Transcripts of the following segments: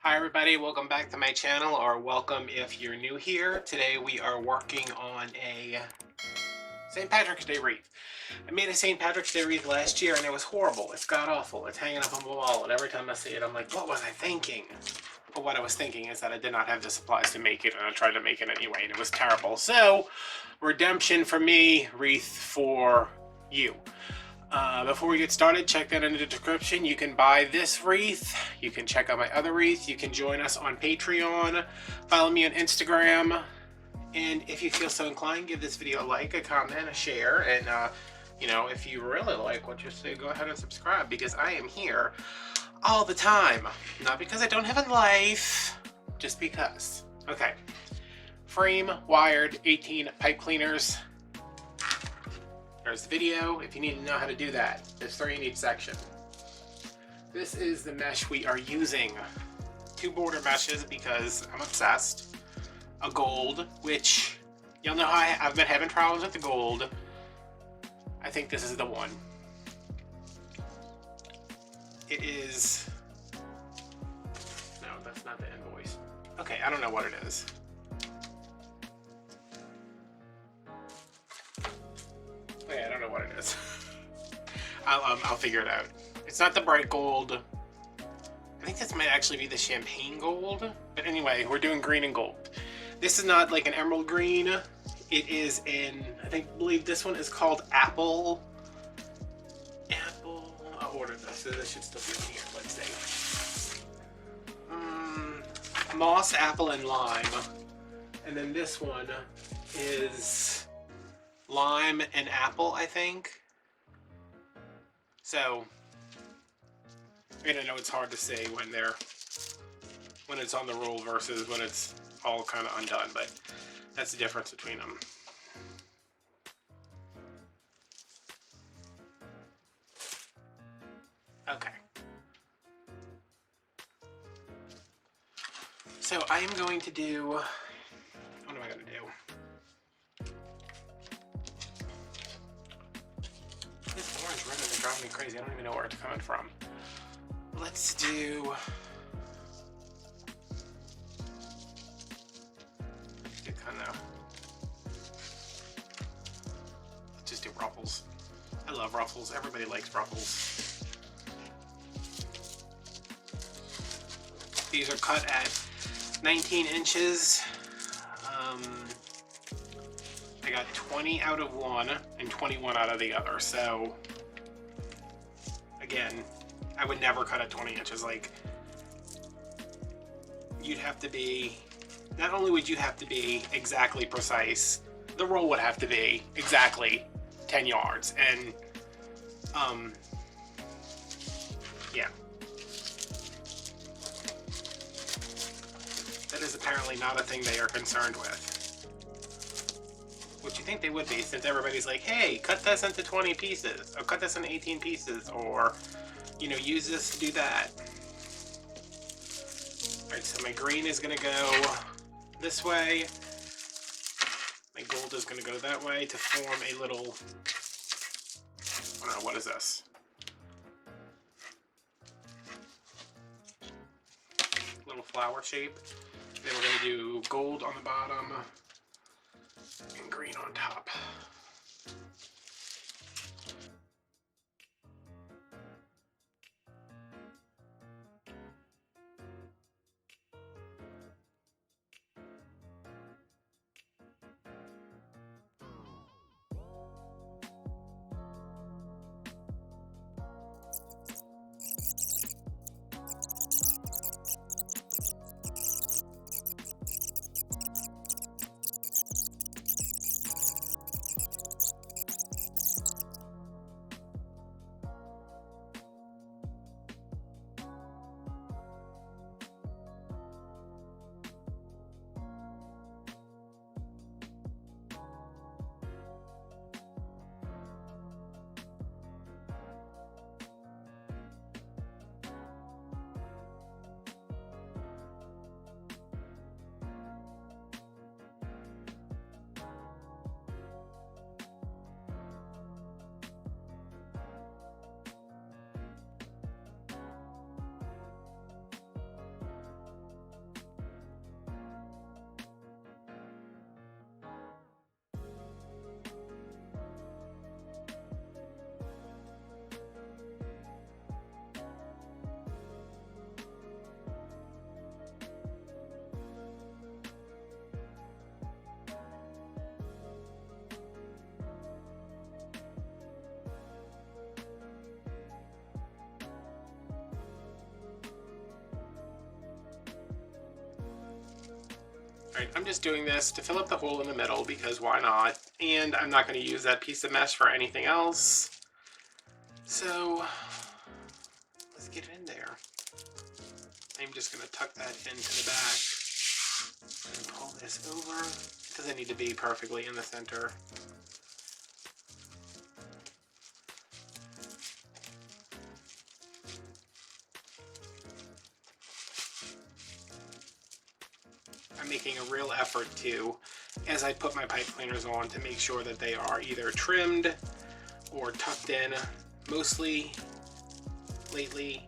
Hi everybody, welcome back to my channel, or welcome if you're new here. Today we are working on a St. Patrick's Day wreath. I made a St. Patrick's Day wreath last year and it was horrible. It's god awful. It's hanging up on the wall and every time I see it I'm like, what was I thinking? But what I was thinking is that I did not have the supplies to make it and I tried to make it anyway and it was terrible. So, redemption for me, wreath for you. Before we get started, check that in the description. You can buy this wreath. You can check out my other wreath. You can join us on Patreon. Follow me on Instagram. And if you feel so inclined, give this video a like, a comment, a share. And, if you really like what you see, go ahead and subscribe because I am here all the time. Not because I don't have a life, just because. Okay. Frame, wired, 18 pipe cleaners. There's the video if you need to know how to do that. There's 3 in each section. This is the mesh we are using. 2 border meshes because I'm obsessed. A gold, which you'll know how I've been having problems with the gold. I think this is the one. It is... No, that's not the invoice. Okay, I don't know what it is. Yeah, I don't know what it is. I'll figure it out. It's not the bright gold. I think this might actually be the champagne gold. But anyway, we're doing green and gold. This is not like an emerald green. It is in, I believe this one is called Apple. I ordered this, so this should still be in here. Let's see. Moss, apple, and lime. And then this one is lime and apple, I think. So, I know it's hard to say when it's on the roll versus when it's all kind of undone, but that's the difference between them. Okay. So I am going to do, what am I going to do? This orange ribbon is driving me crazy. I don't even know where it's coming from. Let's do... Let's just do ruffles. I love ruffles. Everybody likes ruffles. These are cut at 19 inches. I got 20 out of one and 21 out of the other, so again, I would never cut at 20 inches. Like, you'd have to be, not only would you have to be exactly precise, the roll would have to be exactly 10 yards, and yeah. That is apparently not a thing they are concerned with. Which you think they would be, since everybody's like, hey, cut this into 20 pieces, or cut this into 18 pieces, or, use this to do that. Alright, so my green is going to go this way. My gold is going to go that way to form a little, I don't know, what is this? Little flower shape. Then we're going to do gold on the bottom and green on top. Right, I'm just doing this to fill up the hole in the middle because why not? And I'm not going to use that piece of mesh for anything else. So let's get it in there. I'm just going to tuck that into the back and pull this over. It doesn't need to be perfectly in the center. I'm making a real effort to, as I put my pipe cleaners on, to make sure that they are either trimmed or tucked in. Mostly lately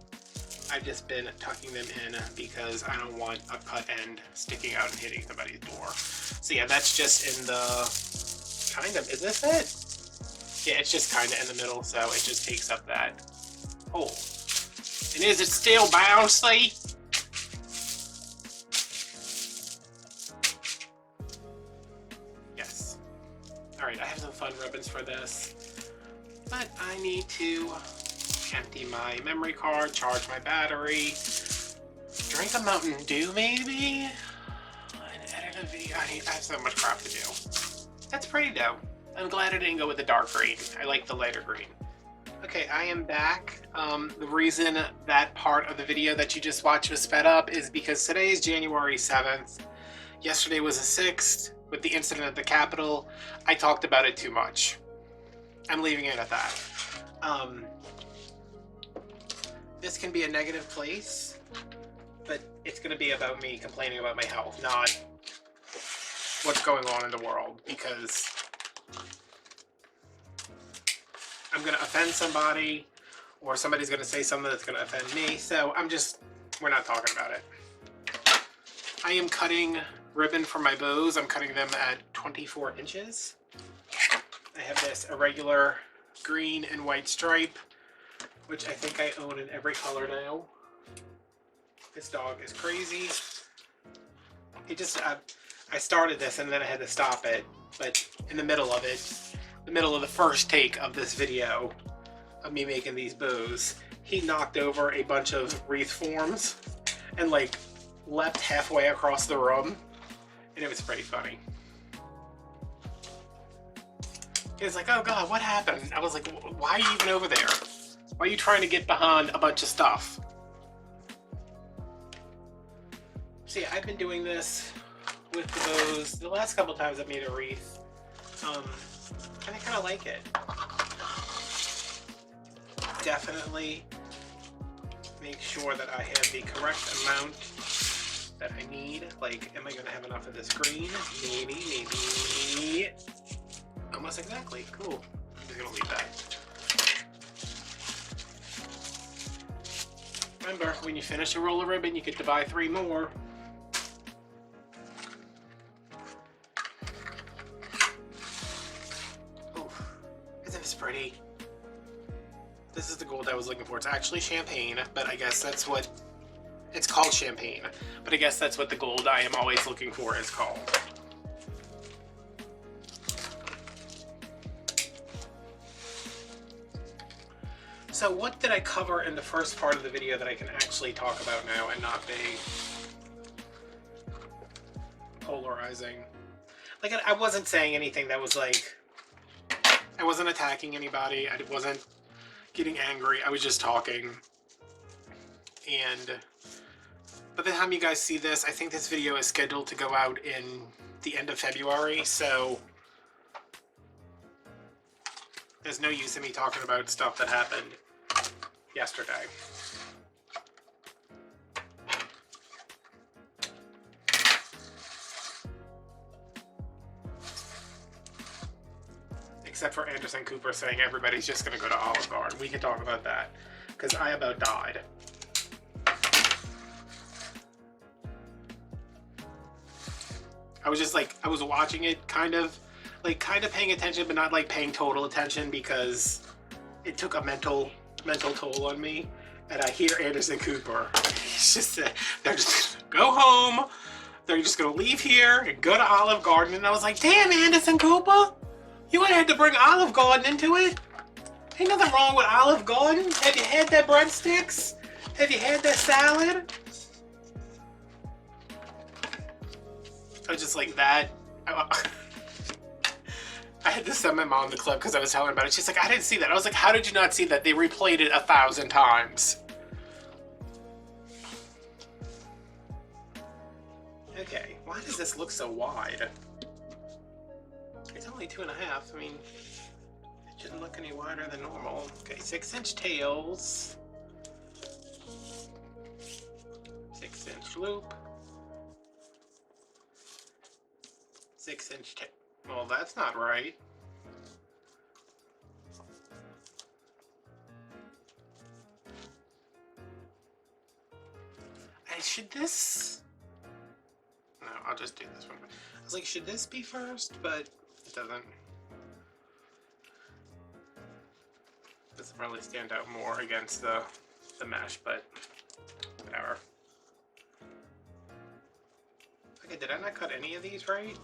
I've just been tucking them in because I don't want a cut end sticking out and hitting somebody's door. So yeah, that's just in the kind of, is this it? Yeah, it's just kind of in the middle, so it just takes up that hole. And is it still bouncy? Yes. Alright, I have some fun ribbons for this, but I need to empty my memory card, charge my battery, drink a Mountain Dew maybe, and edit a video. I have so much crap to do. That's pretty though. I'm glad I didn't go with the dark green. I like the lighter green. Okay, I am back. The reason that part of the video that you just watched was sped up is because today is January 7th. Yesterday was the 6th with the incident at the Capitol. I talked about it too much. I'm leaving it at that. This can be a negative place, but it's going to be about me complaining about my health, not what's going on in the world, because I'm going to offend somebody, or somebody's going to say something that's going to offend me, so we're not talking about it. I am cutting ribbon for my bows. I'm cutting them at 24 inches. I have this irregular green and white stripe, which I think I own in every color now. This dog is crazy. I started this and then I had to stop it, but in the middle of it, the middle of the first take of this video of me making these bows, he knocked over a bunch of wreath forms and like leapt halfway across the room, and it was pretty funny. He was like, oh God, what happened? I was like, why are you even over there? Why are you trying to get behind a bunch of stuff? So yeah, I've been doing this with the bows. The last couple times I've made a wreath, and I kind of like it. Definitely make sure that I have the correct amount that I need. Like, am I gonna have enough of this green? Maybe. Almost exactly, cool. I'm just gonna leave that. Remember, when you finish a roll of ribbon, you get to buy 3 more. Ooh, isn't this pretty? This is the gold I was looking for. It's actually champagne, but I guess that's what it's called, champagne. But I guess that's what the gold I am always looking for is called. So what did I cover in the first part of the video that I can actually talk about now and not be polarizing? Like, I wasn't saying anything that was like, I wasn't attacking anybody, I wasn't getting angry, I was just talking. And by the time you guys see this, I think this video is scheduled to go out in the end of February, so there's no use in me talking about stuff that happened yesterday. Except for Anderson Cooper saying everybody's just going to go to Olive Garden. We can talk about that, because I about died. I was just like, I was watching it kind of paying attention, but not like paying total attention, because it took a mental toll on me. And I hear Anderson Cooper. It's just they're just gonna go home. They're just gonna leave here and go to Olive Garden. And I was like, damn, Anderson Cooper, you would have to bring Olive Garden into it. Ain't nothing wrong with Olive Garden. Have you had their breadsticks? Have you had their salad? I was just like that. I had to send my mom the clip because I was telling her about it. She's like, I didn't see that. I was like, how did you not see that? They replayed it 1,000 times. Okay, why does this look so wide? It's only 2.5. I mean, it shouldn't look any wider than normal. Okay, 6-inch tails. 6-inch loop. 6-inch tail. Well, that's not right. And should this... No, I'll just do this one. I was like, should this be first? But it doesn't. This will probably stand out more against the mesh, but whatever. Okay, did I not cut any of these right?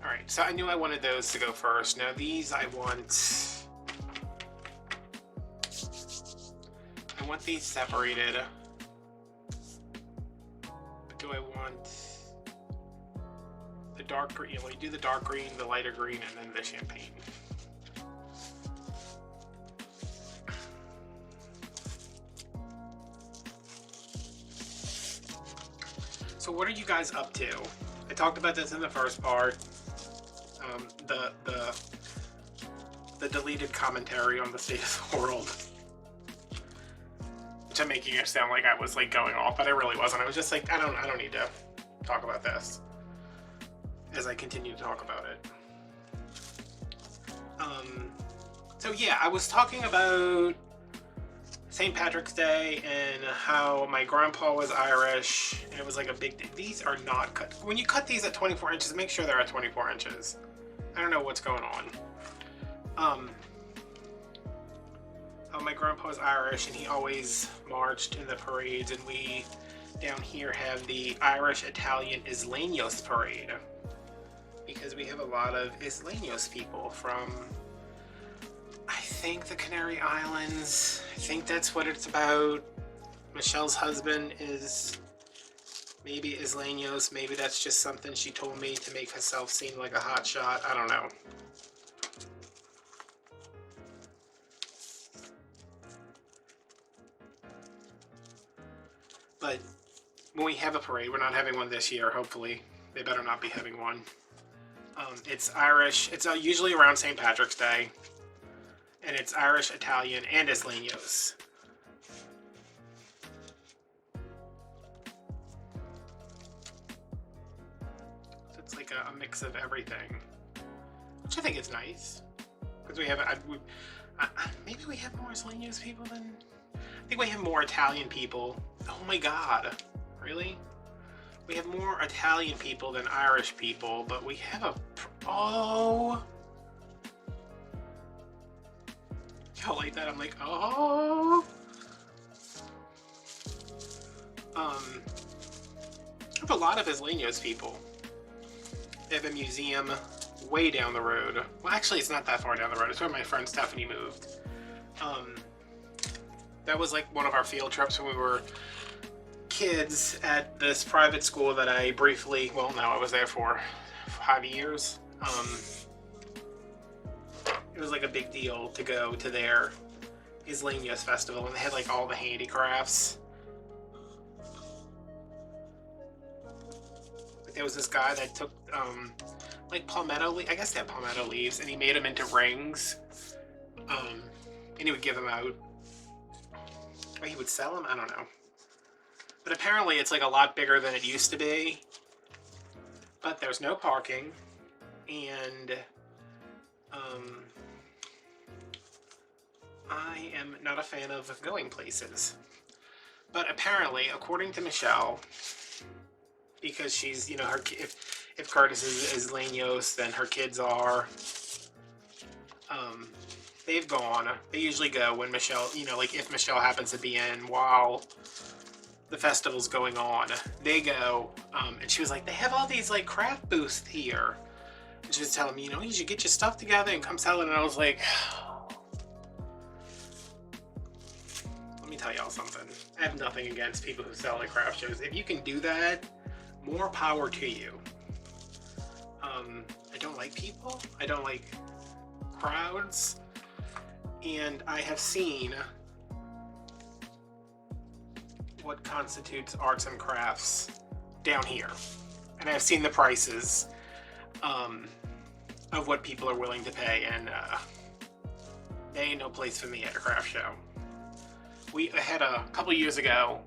Alright, so I knew I wanted those to go first. Now these I want these separated. But do I want the dark green? Well, you do the dark green, the lighter green, and then the champagne. So what are you guys up to? I talked about this in the first part. The deleted commentary on the state of the world, which I'm making it sound like I was like going off, but I really wasn't. I was just like, I don't need to talk about this as I continue to talk about it. So yeah, I was talking about St. Patrick's Day and how my grandpa was Irish, and it was like a big day. These are not cut. When you cut these at 24 inches, make sure they're at 24 inches. I don't know what's going on. My grandpa was Irish, and he always marched in the parades, and we down here have the Irish Italian Isleños parade, because we have a lot of Isleños people from, I think, the Canary Islands. I think that's what it's about. Michelle's husband is maybe Isleños. Maybe that's just something she told me to make herself seem like a hotshot. I don't know. But when we have a parade, we're not having one this year, hopefully. They better not be having one. It's Irish. It's usually around St. Patrick's Day. And it's Irish, Italian, and Isleños. So it's like a mix of everything, which I think is nice. Because we have, maybe we have more Isleños people than, I think we have more Italian people. Oh my God, really? We have more Italian people than Irish people, but we have a, oh. Y'all like that? I'm like, oh. I have a lot of Isleños people. They have a museum way down the road. Well, actually, it's not that far down the road. It's where my friend Stephanie moved. That was like one of our field trips when we were kids at this private school that I briefly, well, no, I was there for 5 years. It was like a big deal to go to their Isleños festival, and they had like all the handicrafts. Like, there was this guy that took like palmetto leaves, I guess they have palmetto leaves, and he made them into rings. And he would give them out. Or he would sell them? I don't know. But apparently it's like a lot bigger than it used to be. But there's no parking. And I am not a fan of going places. But apparently, according to Michelle, because she's, you know, her, if Curtis is Isleños, then her kids are. They've gone. They usually go when Michelle, you know, like if Michelle happens to be in while the festival's going on, they go. And she was like, they have all these like craft booths here. And she was telling me, you know, you should get your stuff together and come sell it. And I was like, let me tell y'all something. I have nothing against people who sell at craft shows. If you can do that, more power to you. I don't like people. I don't like crowds. And I have seen what constitutes arts and crafts down here. And I've seen the prices of what people are willing to pay, and they ain't no place for me at a craft show. We had a couple years ago,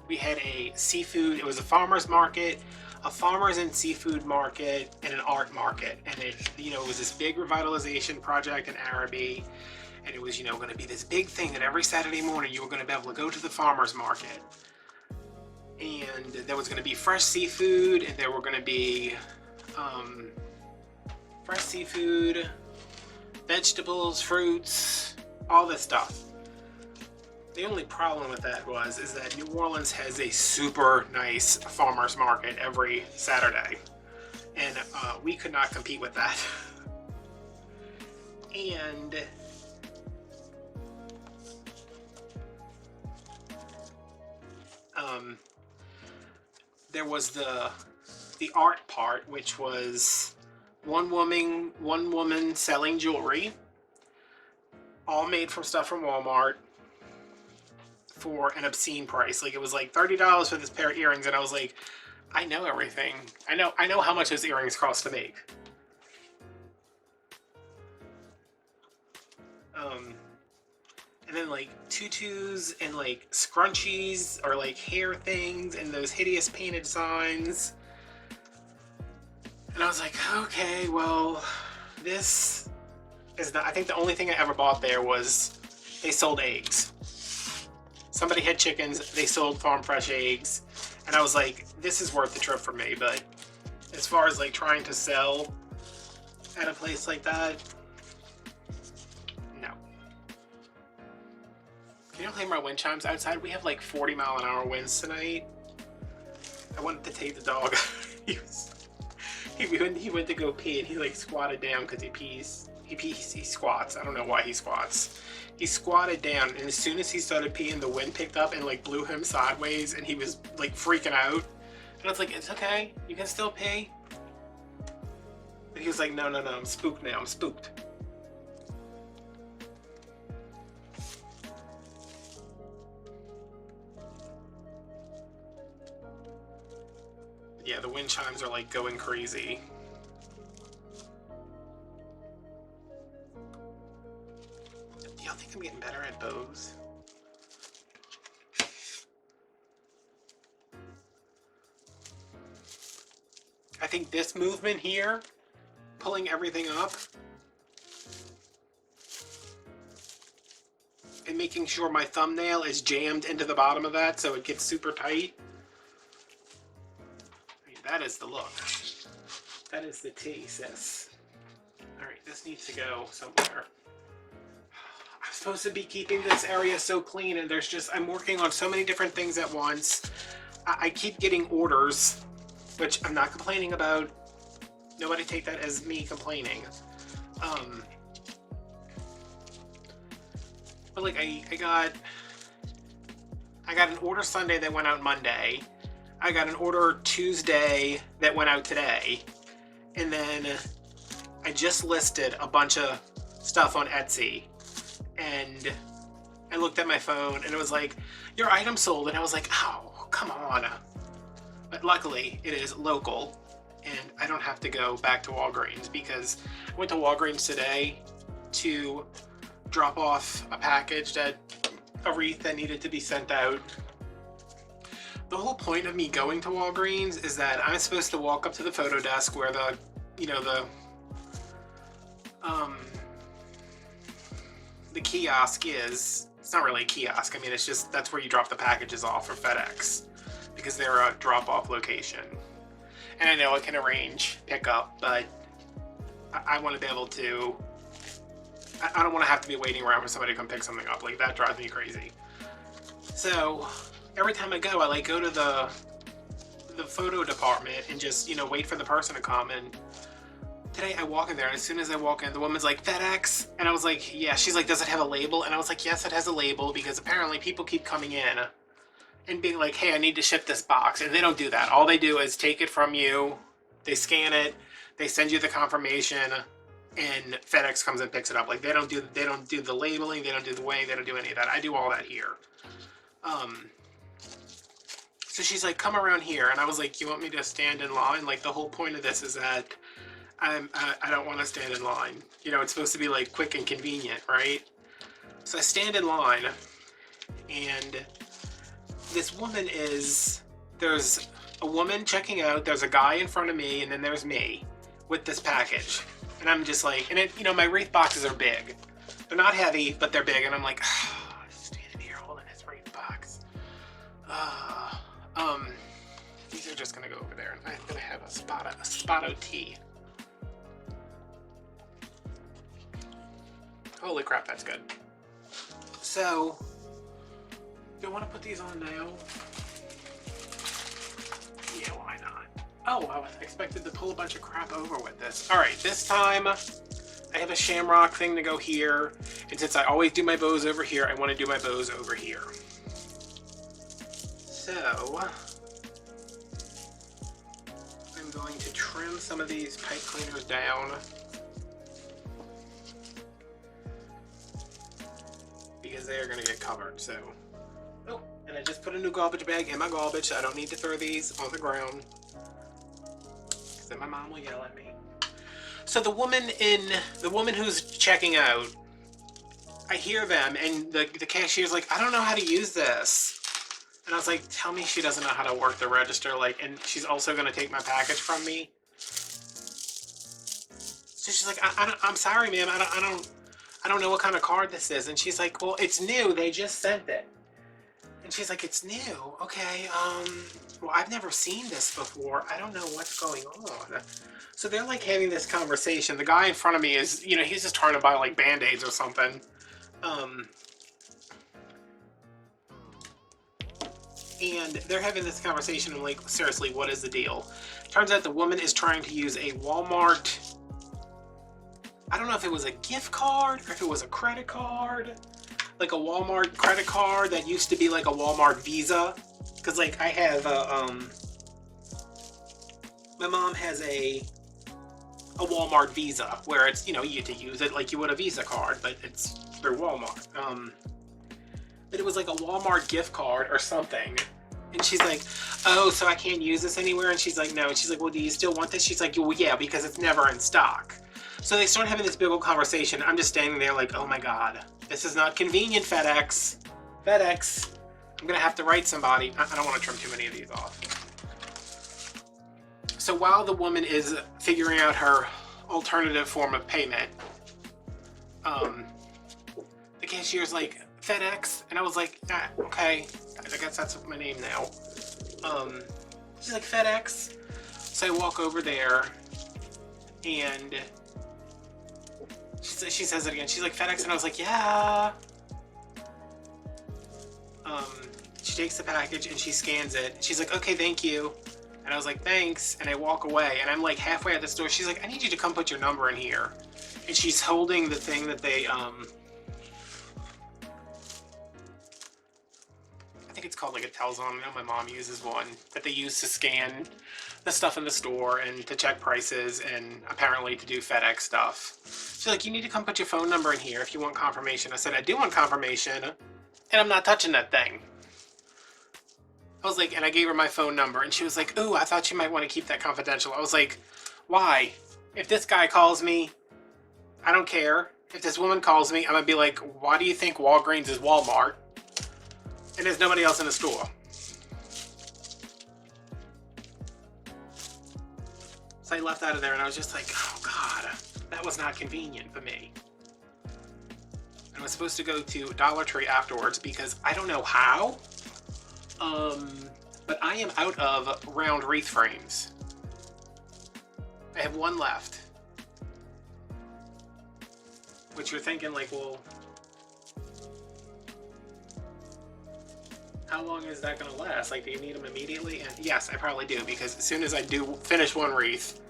we had a seafood, it was a farmer's market, a farmers and seafood market, and an art market. And it, you know, it was this big revitalization project in Araby. And it was, you know, going to be this big thing that every Saturday morning you were going to be able to go to the farmer's market. And there was going to be fresh seafood, and there were going to be fresh seafood, vegetables, fruits, all this stuff. The only problem with that is that New Orleans has a super nice farmer's market every Saturday, and we could not compete with that. And there was the art part, which was one woman selling jewelry, all made from stuff from Walmart, for an obscene price. Like, it was like $30 for this pair of earrings, and I was like, I know everything. I know how much those earrings cost to make. And then like tutus and like scrunchies or like hair things and those hideous painted signs. And I was like, okay, well, this is not, I think the only thing I ever bought there was they sold eggs. Somebody had chickens, they sold farm fresh eggs. And I was like, this is worth the trip for me. But as far as like trying to sell at a place like that, no. Can you play my wind chimes outside? We have like 40-mile-an-hour winds tonight. I wanted to take the dog. He went to go pee, and he like squatted down because he pees. He squats. I don't know why he squats. He squatted down, and as soon as he started peeing, the wind picked up and like blew him sideways, and he was like freaking out. And I was like, it's okay, you can still pee. But he was like, no, I'm spooked now, I'm spooked. Yeah, the wind chimes are like going crazy. Do y'all think I'm getting better at bows? I think this movement here, pulling everything up and making sure my thumbnail is jammed into the bottom of that so it gets super tight. That is the look. That is the tea, sis. Alright, this needs to go somewhere. I'm supposed to be keeping this area so clean, and I'm working on so many different things at once. I keep getting orders, which I'm not complaining about. Nobody take that as me complaining. But like I got an order Sunday that went out Monday. I got an order Tuesday that went out today, and then I just listed a bunch of stuff on Etsy, and I looked at my phone and it was like, your item sold, and I was like, oh, come on. But luckily it is local, and I don't have to go back to Walgreens, because I went to Walgreens today to drop off a package a wreath that needed to be sent out. The whole point of me going to Walgreens is that I'm supposed to walk up to the photo desk where the kiosk is. It's not really a kiosk. I mean, it's just, that's where you drop the packages off for FedEx, because they're a drop-off location. And I know I can arrange pickup, but I want to be able to, I don't want to have to be waiting around for somebody to come pick something up. Like, that drives me crazy. So every time I go, I like go to the photo department and just, wait for the person to come and today I walk in there, and as soon as I walk in, the woman's like, FedEx? And I was like, yeah. She's like, does it have a label? And I was like, yes, it has a label, because apparently people keep coming in and being like, hey, I need to ship this box. And they don't do that. All they do is take it from you, they scan it, they send you the confirmation, and FedEx comes and picks it up. Like, they don't do the labeling, they don't do the weighing, they don't do any of that. I do all that here. So she's like, come around here. And I was like, you want me to stand in line? Like, the whole point of this is that I don't want to stand in line. You know, it's supposed to be like quick and convenient, right? So I stand in line, and this woman there's a woman checking out, there's a guy in front of me, and then there's me with this package. And I'm just like, and you know, my Wreath boxes are big. They're not heavy, but they're big. And I'm like, standing here holding this Wreath box. These are just gonna go over there, and I'm gonna have a Spotto tea. Holy crap, that's good. So, do I want to put these on now? Yeah, why not? Oh, I was expected to pull a bunch of crap over with this. All right, this time I have a shamrock thing to go here, and since I always do my bows over here, I want to do my bows over here. So, I'm going to trim some of these pipe cleaners down, because they are going to get covered. So, oh, and I just put a new garbage bag in my garbage, so I don't need to throw these on the ground, because then my mom will yell at me. So the woman who's checking out, I hear them, and the cashier's like, I don't know how to use this. And I was like, tell me she doesn't know how to work the register, like, and she's also going to take my package from me. So she's like, I'm sorry, ma'am, I don't know what kind of card this is. And she's like, well, it's new, they just sent it. And she's like, it's new, okay, well, I've never seen this before, I don't know what's going on. So they're like having this conversation. The guy in front of me is, you know, he's just trying to buy like Band-Aids or something. And they're having this conversation. I'm like, seriously, what is the deal? Turns out the woman is trying to use a Walmart, I don't know if it was a gift card or if it was a credit card, like a Walmart credit card that used to be like a Walmart Visa. Because like I have my mom has a Walmart Visa where it's, you know, you get to use it like you would a Visa card, but it's through Walmart. But it was like a Walmart gift card or something. And she's like, oh, so I can't use this anywhere? And she's like, no. And she's like, well, do you still want this? She's like, well, yeah, because it's never in stock. So they start having this big old conversation. I'm just standing there like, oh my God, this is not convenient, FedEx. FedEx, I'm gonna have to write somebody. I don't want to trim too many of these off. So while the woman is figuring out her alternative form of payment, the cashier's like, FedEx? And I was like, ah, okay, I guess that's my name now. She's like, FedEx? So I walk over there, and she says it again. She's like, FedEx? And I was like, yeah. She takes the package and she scans it. She's like, okay, thank you. And I was like, thanks. And I walk away, and I'm like halfway at the store. She's like, I need you to come put your number in here. And she's holding the thing that they, I think it's called like a Telzon. I know my mom uses one that they use to scan the stuff in the store and to check prices and apparently to do FedEx stuff. She's like, you need to come put your phone number in here if you want confirmation. I said, I do want confirmation, and I'm not touching that thing. I was like, and I gave her my phone number, and she was like, ooh, I thought you might want to keep that confidential. I was like, why? If this guy calls me, I don't care. If this woman calls me, I'm gonna be like, why do you think Walgreens is Walmart? And there's nobody else in the store. So I left out of there, and I was just like, oh God, that was not convenient for me. I was supposed to go to Dollar Tree afterwards because I don't know how, but I am out of round wreath frames. I have one left. Which you're thinking like, well, how long is that gonna last? Like, do you need them immediately? And yes, I probably do, because as soon as I do finish one wreath,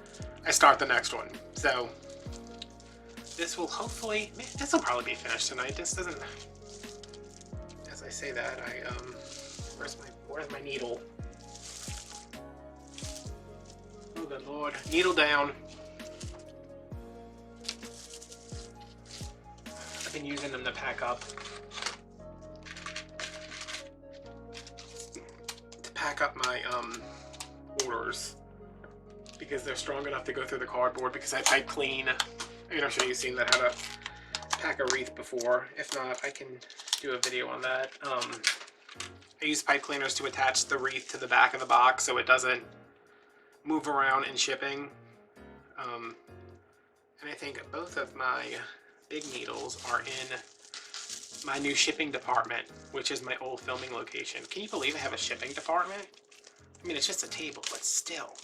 I start the next one. So this will hopefully, this will probably be finished tonight. This doesn't, as I say that, where's my needle? Oh good Lord, needle down. I've been using them to pack up. My orders because they're strong enough to go through the cardboard, because I pipe clean. I'm sure you've seen that, how to pack a wreath before. If not, I can do a video on that. I use pipe cleaners to attach the wreath to the back of the box so it doesn't move around in shipping. And I think both of my big needles are in my new shipping department, which is my old filming location. Can you believe I have a shipping department? I mean, it's just a table, but still.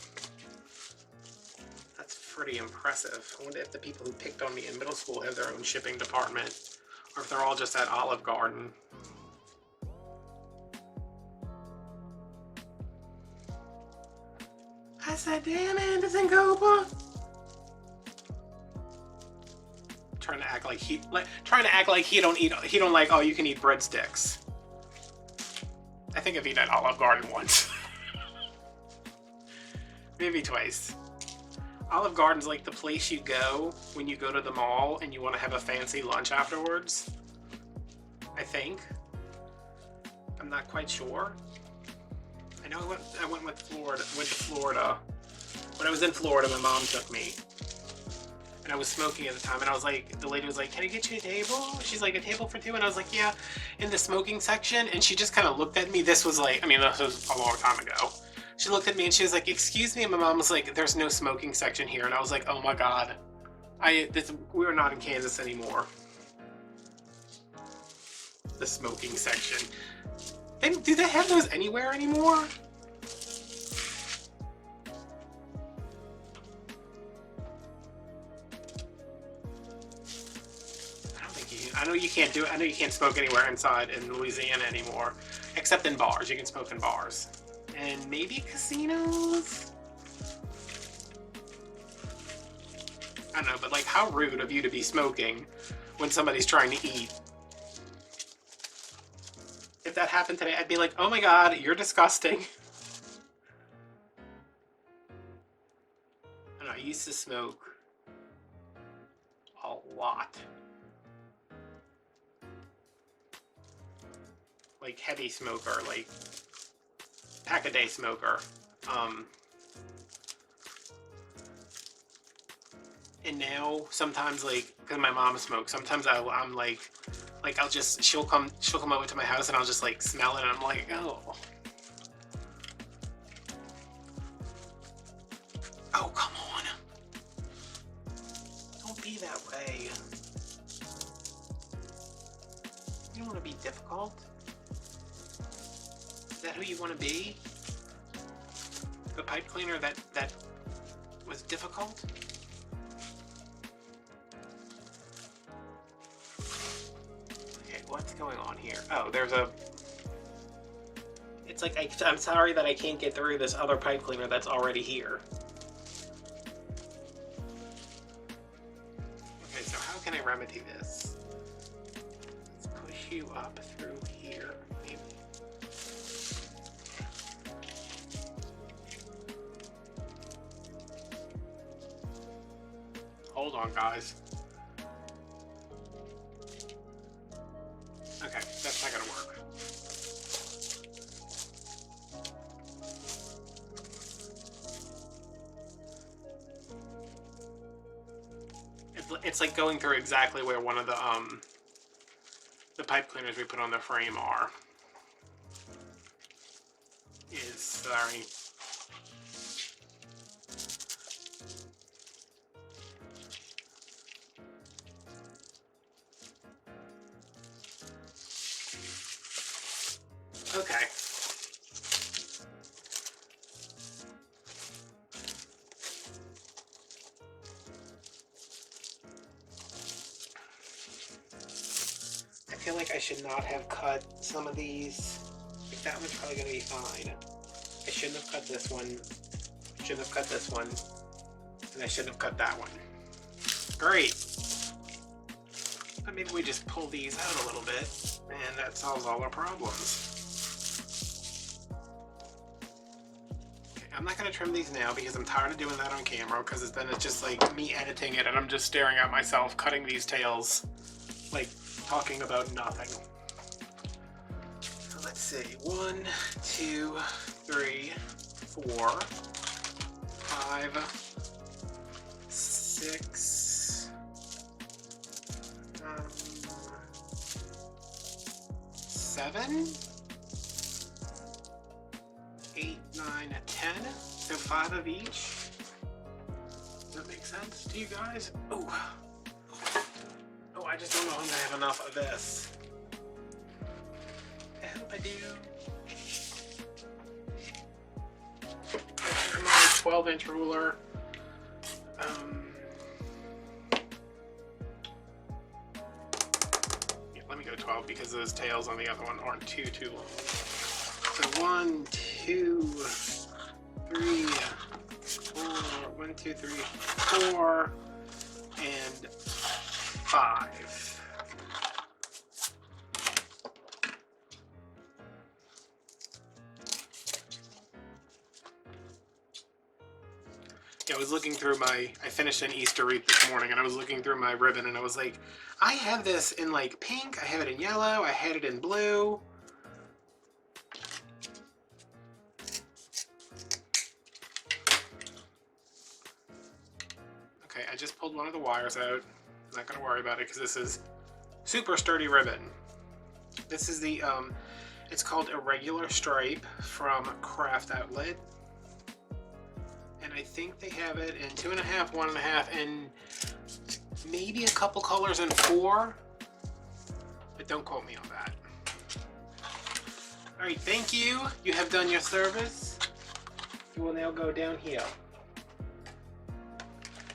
That's pretty impressive. I wonder if the people who picked on me in middle school have their own shipping department, or if they're all just at Olive Garden. I said, damn Anderson Cooper. Trying to act like he don't like, oh, you can eat breadsticks. I think I've eaten at Olive Garden once. Maybe twice. Olive Garden's like the place you go when you go to the mall and you want to have a fancy lunch afterwards. I think. I'm not quite sure. I know I went to Florida. When I was in Florida, my mom took me. And I was smoking at the time, and I was like, the lady was like, can I get you a table? She's like, a table for two? And I was like, yeah, in the smoking section. And she just kind of looked at me. This was like, I mean, this was a long time ago. She looked at me and she was like, excuse me. And my mom was like, there's no smoking section here. And I was like, oh my God, we are not in Kansas anymore. The smoking section. Do they have those anywhere anymore? I know you can't do it. I know you can't smoke anywhere inside in Louisiana anymore, except in bars. You can smoke in bars. And maybe casinos? I don't know, but like, how rude of you to be smoking when somebody's trying to eat. If that happened today, I'd be like, oh my God, you're disgusting. I don't know, I used to smoke a lot. Like heavy smoker, like pack-a-day smoker. And now sometimes, like, because my mom smokes, sometimes I'm like I'll just, she'll come over to my house and I'll just like smell it and I'm like, oh. Oh, come on. Don't be that way. You don't want to be difficult. Is that who you want to be? The pipe cleaner that was difficult? Okay, what's going on here? Oh, there's a... It's like, I'm sorry that I can't get through this other pipe cleaner that's already here. Okay, so how can I remedy this? Let's push you up through here. Maybe. Hold on, guys. Okay, that's not gonna work. It's like going through exactly where one of the pipe cleaners we put on the frame are. Sorry. Okay. I feel like I should not have cut some of these. Like, that one's probably gonna be fine. I shouldn't have cut this one. Shouldn't have cut this one. And I shouldn't have cut that one. Great. But maybe we just pull these out a little bit, and that solves all our problems. Okay, I'm not going to trim these now because I'm tired of doing that on camera, because then it's just like me editing it and I'm just staring at myself cutting these tails, like talking about nothing. So let's see, 1, 2, 3, 4, 5, 6, 7, 8, 9, 10. So 5 of each. Does that make sense to you guys? Oh, I just don't know if I'm gonna have enough of this. I hope I do. Here's my 12-inch ruler. Let me go 12 because those tails on the other one aren't too long. So 1, 2, 3, 4, 1, 2, 3, 4, and 5. Yeah, I was looking through I finished an Easter wreath this morning, and I was looking through my ribbon, and I was like, I have this in like pink, I have it in yellow, I had it in blue. Okay, I just pulled one of the wires out. I'm not gonna worry about it because this is super sturdy ribbon. This is the, it's called Irregular Stripe from Craft Outlet. And I think they have it in 2.5, 1.5, and maybe a couple colors in 4. But don't quote me on that. All right, thank you. You have done your service. You will now go down here.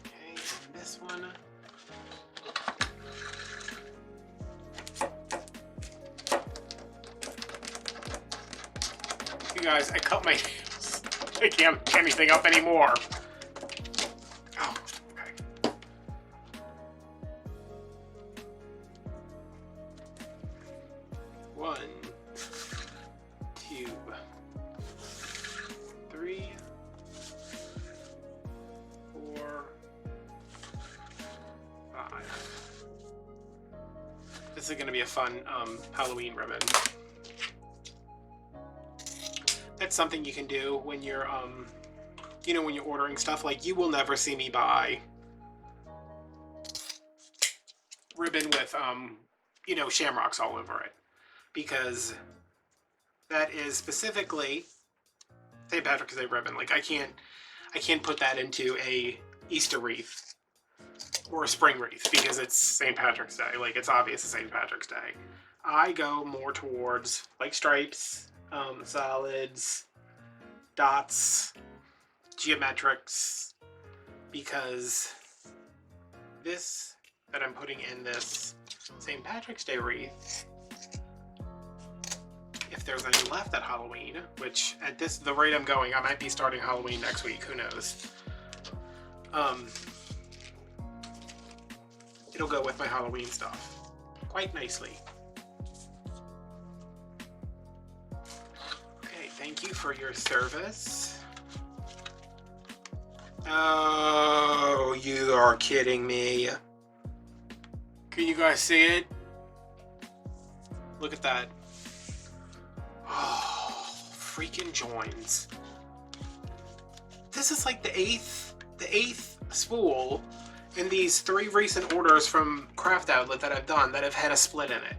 Okay, and this one. You guys, I cut my nails. I can't get anything up anymore. Oh, okay. One, 2, 3, 4, 5. This is going to be a fun Halloween ribbon. That's something you can do when you're, you know, when you're ordering stuff. Like, you will never see me buy ribbon with, you know, shamrocks all over it, because that is specifically St. Patrick's Day ribbon. Like, I can't put that into a Easter wreath or a spring wreath because it's St. Patrick's Day. Like, it's obvious it's St. Patrick's Day. I go more towards like stripes, solids, dots, geometrics, because this that I'm putting in this St. Patrick's Day wreath, if there's any left at Halloween, which at the rate I'm going, I might be starting Halloween next week, who knows. It'll go with my Halloween stuff quite nicely. Thank you for your service. Oh, you are kidding me. Can you guys see it? Look at that. Oh, freaking joins. This is like the eighth spool in these 3 recent orders from Craft Outlet that I've done that have had a split in it.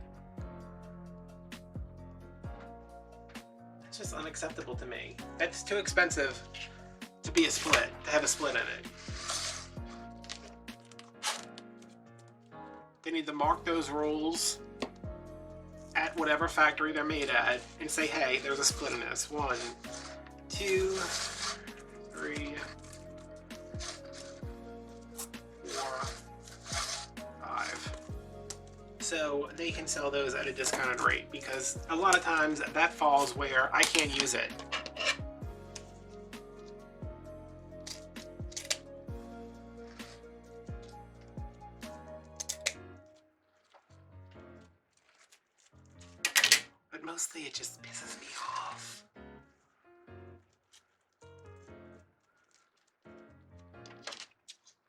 Just unacceptable to me. That's too expensive to be a split, to have a split in it. They need to mark those rolls at whatever factory they're made at and say, hey, there's a split in this. 1, 2, 3, 4, 5. So they can sell those at a discounted rate, because a lot of times that falls where I can't use it. mostly it just pisses me off.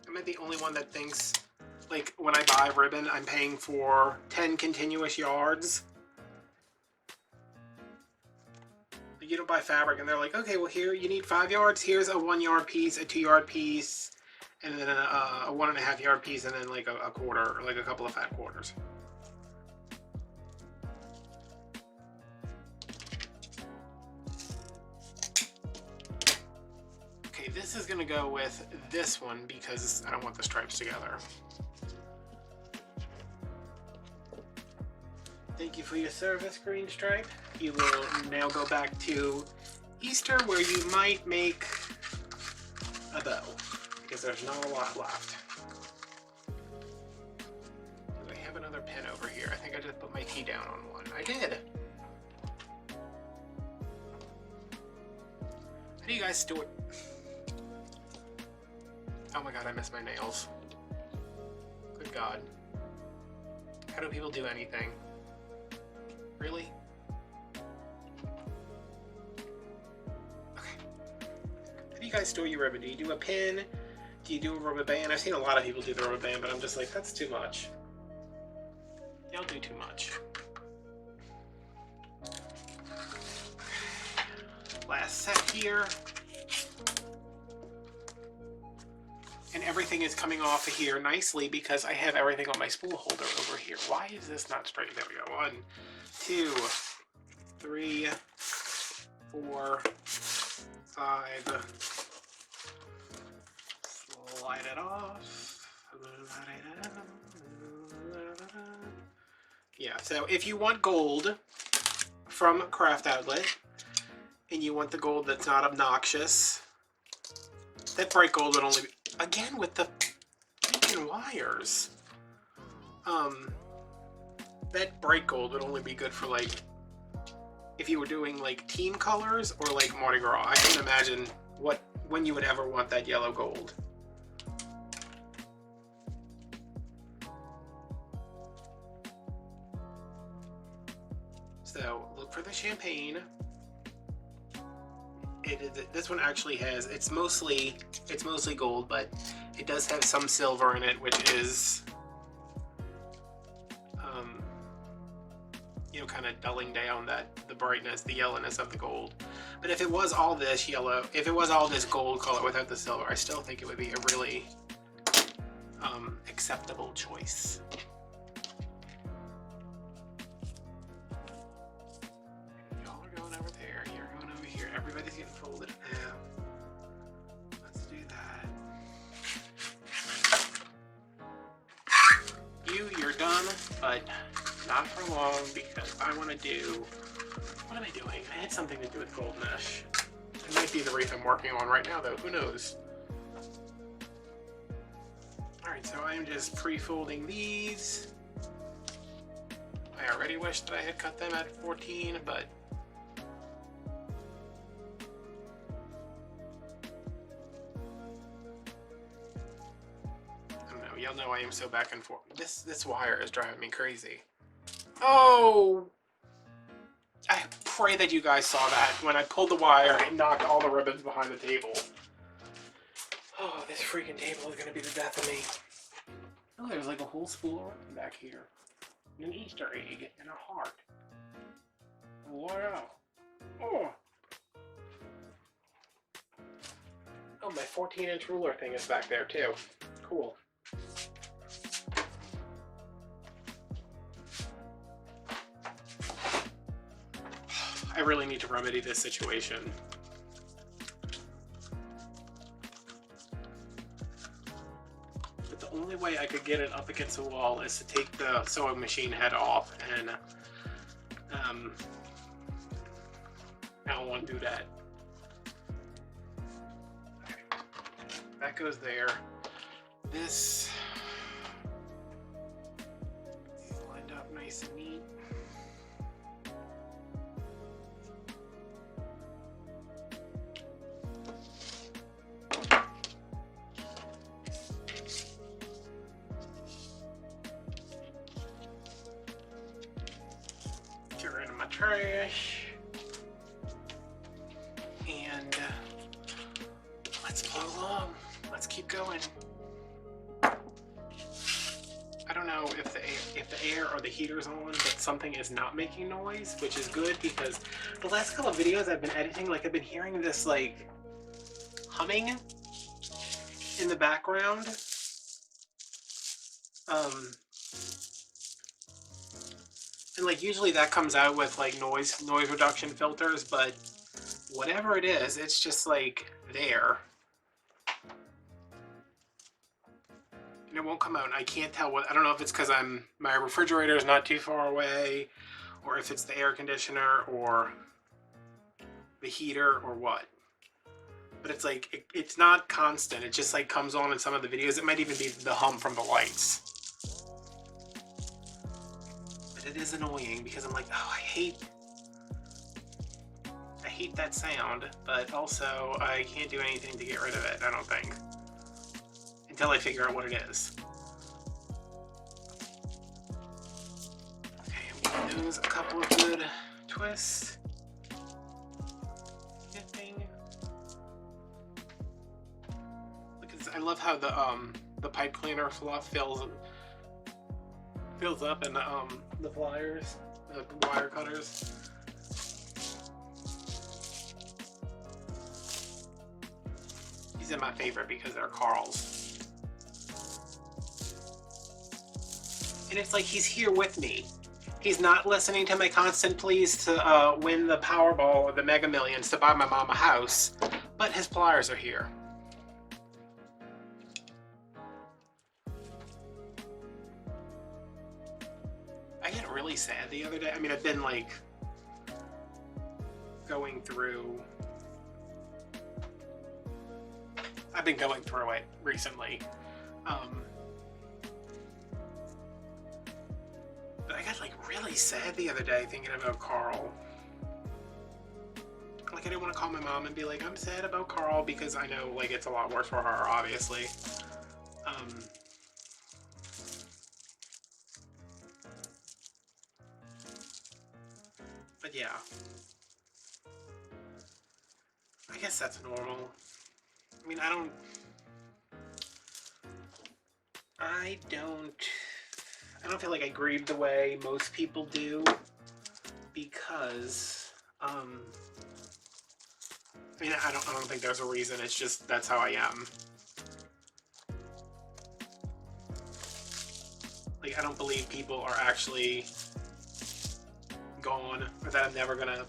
Am I the only one that thinks, like, when I buy ribbon, I'm paying for 10 continuous yards? You don't buy fabric and they're like, okay, well here you need 5 yards, here's a 1 yard piece, a 2 yard piece, and then a 1.5 yard piece, and then like a quarter, or like a couple of fat quarters. Okay, this is gonna go with this one because I don't want the stripes together. Thank you for your service, Green Stripe. You will now go back to Easter, where you might make a bow, because there's not a lot left. Do I have another pen over here? I think I just put my key down on one. I did. How do you guys do it? Oh my god, I missed my nails. Good god. How do people do anything? Really? Okay. How do you guys store your ribbon? Do you do a pin? Do you do a rubber band? I've seen a lot of people do the rubber band, but I'm just like, that's too much. Y'all do too much. Last set here. And everything is coming off of here nicely because I have everything on my spool holder over here. Why is this not straight? There we go. 1, 2, 3, 4, 5. Slide it off. Yeah, so if you want gold from Craft Outlet and you want the gold that's not obnoxious, that bright gold would only be, again with the freaking wires. That bright gold would only be good for like if you were doing like team colors or like Mardi Gras. I can't imagine when you would ever want that yellow gold. So look for the champagne. This one actually has, it's mostly gold, but it does have some silver in it, which is you know, kind of dulling down the brightness, the yellowness of the gold. But if it was all this yellow, if it was all this gold color without the silver, I still think it would be a really acceptable choice. Y'all are going over there, you're going over here, everybody's getting folded now. Let's do that. You're done, but not for long, because I want to do, what am I doing? I had something to do with gold mesh. It might be the wreath I'm working on right now though, who knows? Alright, so I'm just pre-folding these. I already wish that I had cut them at 14, but I don't know, y'all know I am so back and forth. This wire is driving me crazy. Oh! I pray that you guys saw that. When I pulled the wire, it knocked all the ribbons behind the table. Oh, this freaking table is gonna be the death of me. Oh, there's like a whole spool of ribbon back here. An Easter egg and a heart. Wow. Oh! Oh, my 14-inch ruler thing is back there too. Cool. I really need to remedy this situation. But the only way I could get it up against the wall is to take the sewing machine head off, and I don't want to do that. Okay. That goes there. This is lined up nice and neat. trash. And let's plug along. Let's keep going. I don't know if the air or the heater's on, but something is not making noise, which is good because the last couple of videos I've been editing, like I've been hearing this like humming in the background. And like usually that comes out with like noise reduction filters, but whatever it is, it's just like there. And it won't come out. And I can't tell what, I don't know if it's because my refrigerator is not too far away, or if it's the air conditioner or the heater or what. But it's like, it's not constant. It just like comes on in some of the videos. It might even be the hum from the lights. But it is annoying because I'm like, oh, I hate that sound, but also I can't do anything to get rid of it, I don't think. Until I figure out what it is. Okay, I'm giving those a couple of good twists. Nipping. Look at this. I love how the pipe cleaner fluff fills up in the pliers, the wire cutters. These are my favorite because they're Carl's. And it's like he's here with me. He's not listening to my constant pleas to win the Powerball or the Mega Millions to buy my mom a house, but his pliers are here. I get really sad the other day. I mean, I've been like going through it recently. But I got like really sad the other day thinking about Carl. Like I didn't want to call my mom and be like, I'm sad about Carl, because I know like it's a lot worse for her, obviously. But yeah. I guess that's normal. I mean, I don't feel like I grieve the way most people do, because I mean, I don't think there's a reason. It's just that's how I am. Like, I don't believe people are actually gone, or that I'm never gonna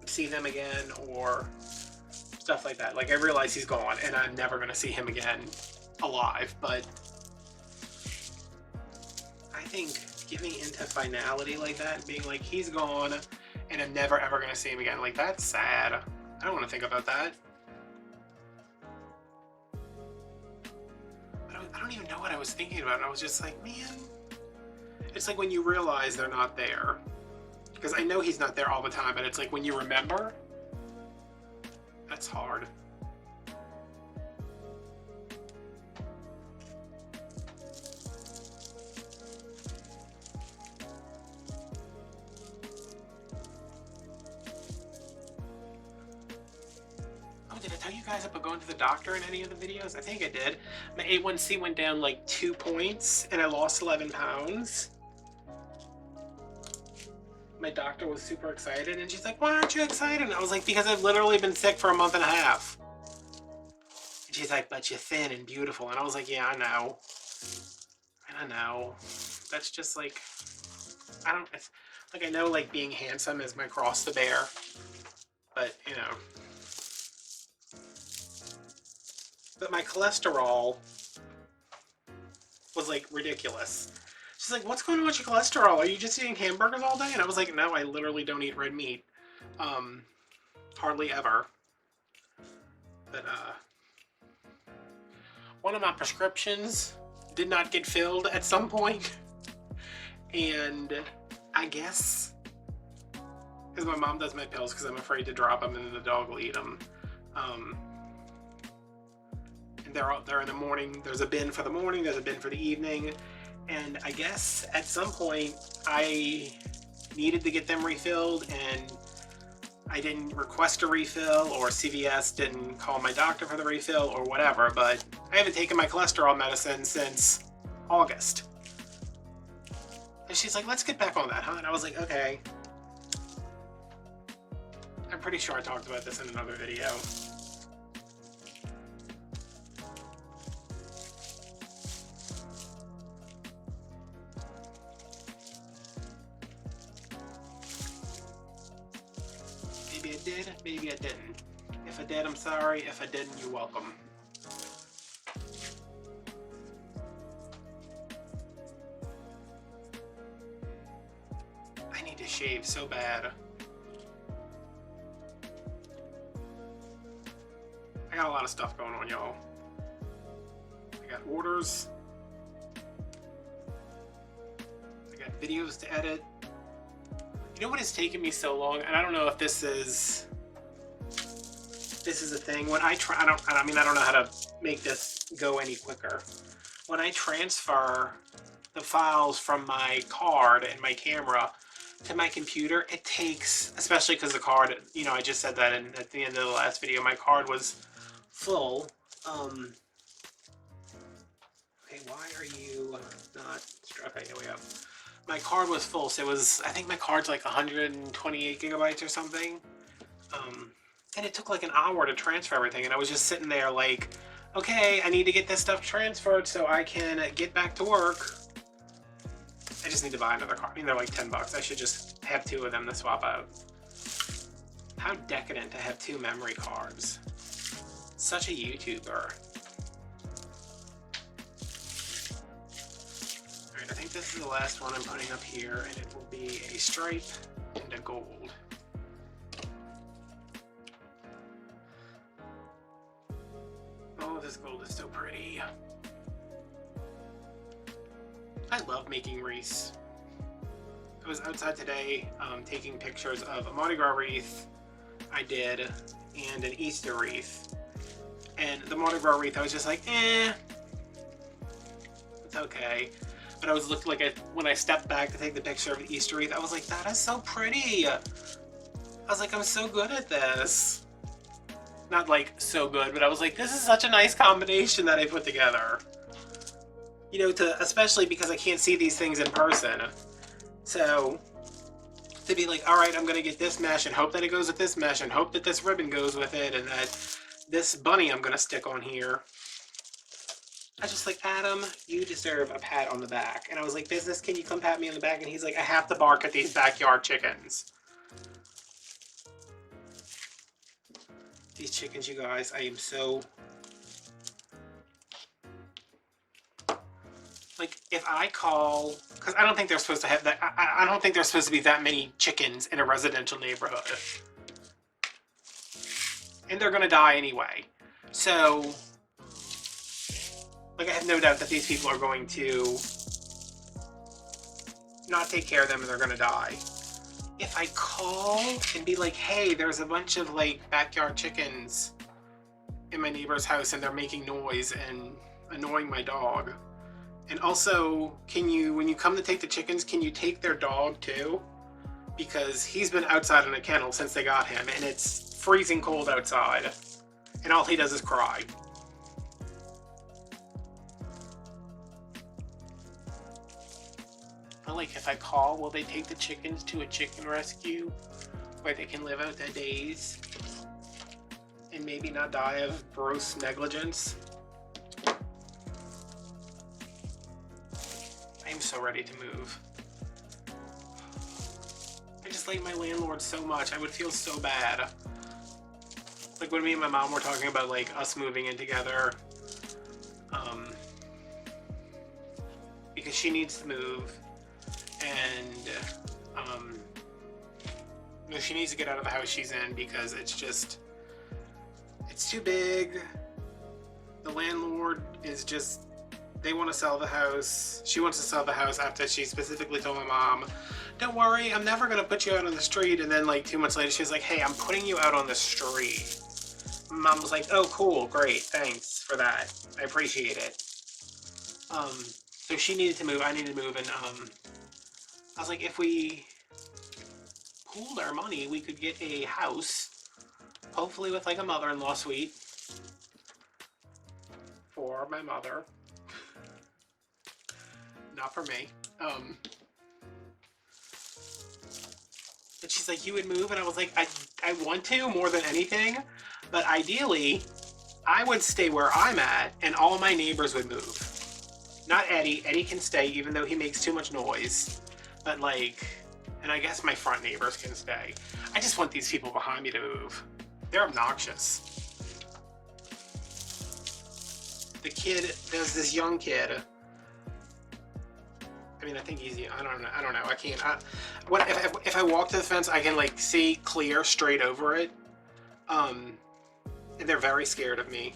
see them again, or stuff like that. Like, I realize he's gone and I'm never gonna see him again alive, but I think giving into finality like that, being like, he's gone and I'm never ever gonna see him again, like, that's sad. I don't want to think about that. I don't even know what I was thinking about, and I was just like, man, it's like when you realize they're not there, because I know he's not there all the time, but it's like when you remember, that's hard. Oh, did I tell you guys about going to the doctor in any of the videos? I think I did. My A1C went down like 2 points and I lost 11 pounds. My doctor was super excited and she's like, why aren't you excited? And I was like, because I've literally been sick for a month and a half. And she's like, but you're thin and beautiful. And I was like, yeah, I know. And I know. That's just like, I know like being handsome is my cross to bear. But, you know. But my cholesterol was like ridiculous. She's like, what's going on with your cholesterol? Are you just eating hamburgers all day? And I was like, no, I literally don't eat red meat. Hardly ever. But, one of my prescriptions did not get filled at some point. And I guess, because my mom does my pills because I'm afraid to drop them and then the dog will eat them. And they're in the morning. There's a bin for the morning, there's a bin for the evening. And I guess at some point I needed to get them refilled and I didn't request a refill, or CVS didn't call my doctor for the refill or whatever, but I haven't taken my cholesterol medicine since August. And she's like, let's get back on that, huh? And I was like, okay. I'm pretty sure I talked about this in another video. Maybe I did, maybe I didn't. If I did, I'm sorry. If I didn't, you're welcome. I need to shave so bad. I got a lot of stuff going on, y'all. I got orders. I got videos to edit. You know what has taken me so long, and I don't know if this is a thing. When I try, I don't know how to make this go any quicker. When I transfer the files from my card and my camera to my computer, it takes, especially because the card, you know, I just said that at the end of the last video, my card was full. Okay, why are you not, okay, here we go. My card was full, so it was, I think my card's like 128 gigabytes or something. And it took like an hour to transfer everything, and I was just sitting there like, okay, I need to get this stuff transferred so I can get back to work. I just need to buy another card. I mean, they're like 10 bucks. I should just have 2 of them to swap out. How decadent to have 2 memory cards. Such a YouTuber. Alright, I think this is the last one I'm putting up here, and it will be a stripe and a gold. Oh, this gold is so pretty. I love making wreaths. I was outside today taking pictures of a Mardi Gras wreath I did and an Easter wreath. And the Mardi Gras wreath, I was just like, it's okay. But I was looking like, when I stepped back to take the picture of the Easter wreath, I was like, that is so pretty. I was like, I'm so good at this. Not like so good, but I was like, this is such a nice combination that I put together. You know, especially because I can't see these things in person. So, to be like, all right, I'm gonna get this mesh and hope that it goes with this mesh and hope that this ribbon goes with it and that this bunny I'm gonna stick on here. I was just like, Adam, you deserve a pat on the back. And I was like, business, can you come pat me on the back? And he's like, I have to bark at these backyard chickens. These chickens, you guys, I am so... Like, if I call... Because I don't think they're supposed to have that... I don't think there's supposed to be that many chickens in a residential neighborhood. And they're gonna die anyway. So... Like, I have no doubt that these people are going to not take care of them and they're gonna die. If I call and be like, hey, there's a bunch of, like, backyard chickens in my neighbor's house and they're making noise and annoying my dog. And also, can you, when you come to take the chickens, can you take their dog too? Because he's been outside in a kennel since they got him and it's freezing cold outside. And all he does is cry. But like, if I call, will they take the chickens to a chicken rescue where they can live out their days and maybe not die of gross negligence? I'm so ready to move. I just like my landlord so much. I would feel so bad. Like when me and my mom were talking about like us moving in together, because she needs to move. And you know, she needs to get out of the house she's in because it's just, it's too big. The landlord is just, they want to sell the house. She wants to sell the house after she specifically told my mom, don't worry, I'm never going to put you out on the street. And then like 2 months later, she was like, hey, I'm putting you out on the street. Mom was like, oh, cool, great, thanks for that. I appreciate it. So she needed to move, I needed to move, and I was like, if we pooled our money, we could get a house, hopefully with like a mother-in-law suite for my mother, not for me. And she's like, you would move? And I was like, I want to more than anything, but ideally, I would stay where I'm at and all my neighbors would move. Not Eddie. Eddie can stay even though he makes too much noise. But like, and I guess my front neighbors can stay. I just want these people behind me to move. They're obnoxious. The kid, there's this young kid. I mean, I think he's, I don't know. I can't, if I walk to the fence, I can like see clear straight over it. And they're very scared of me.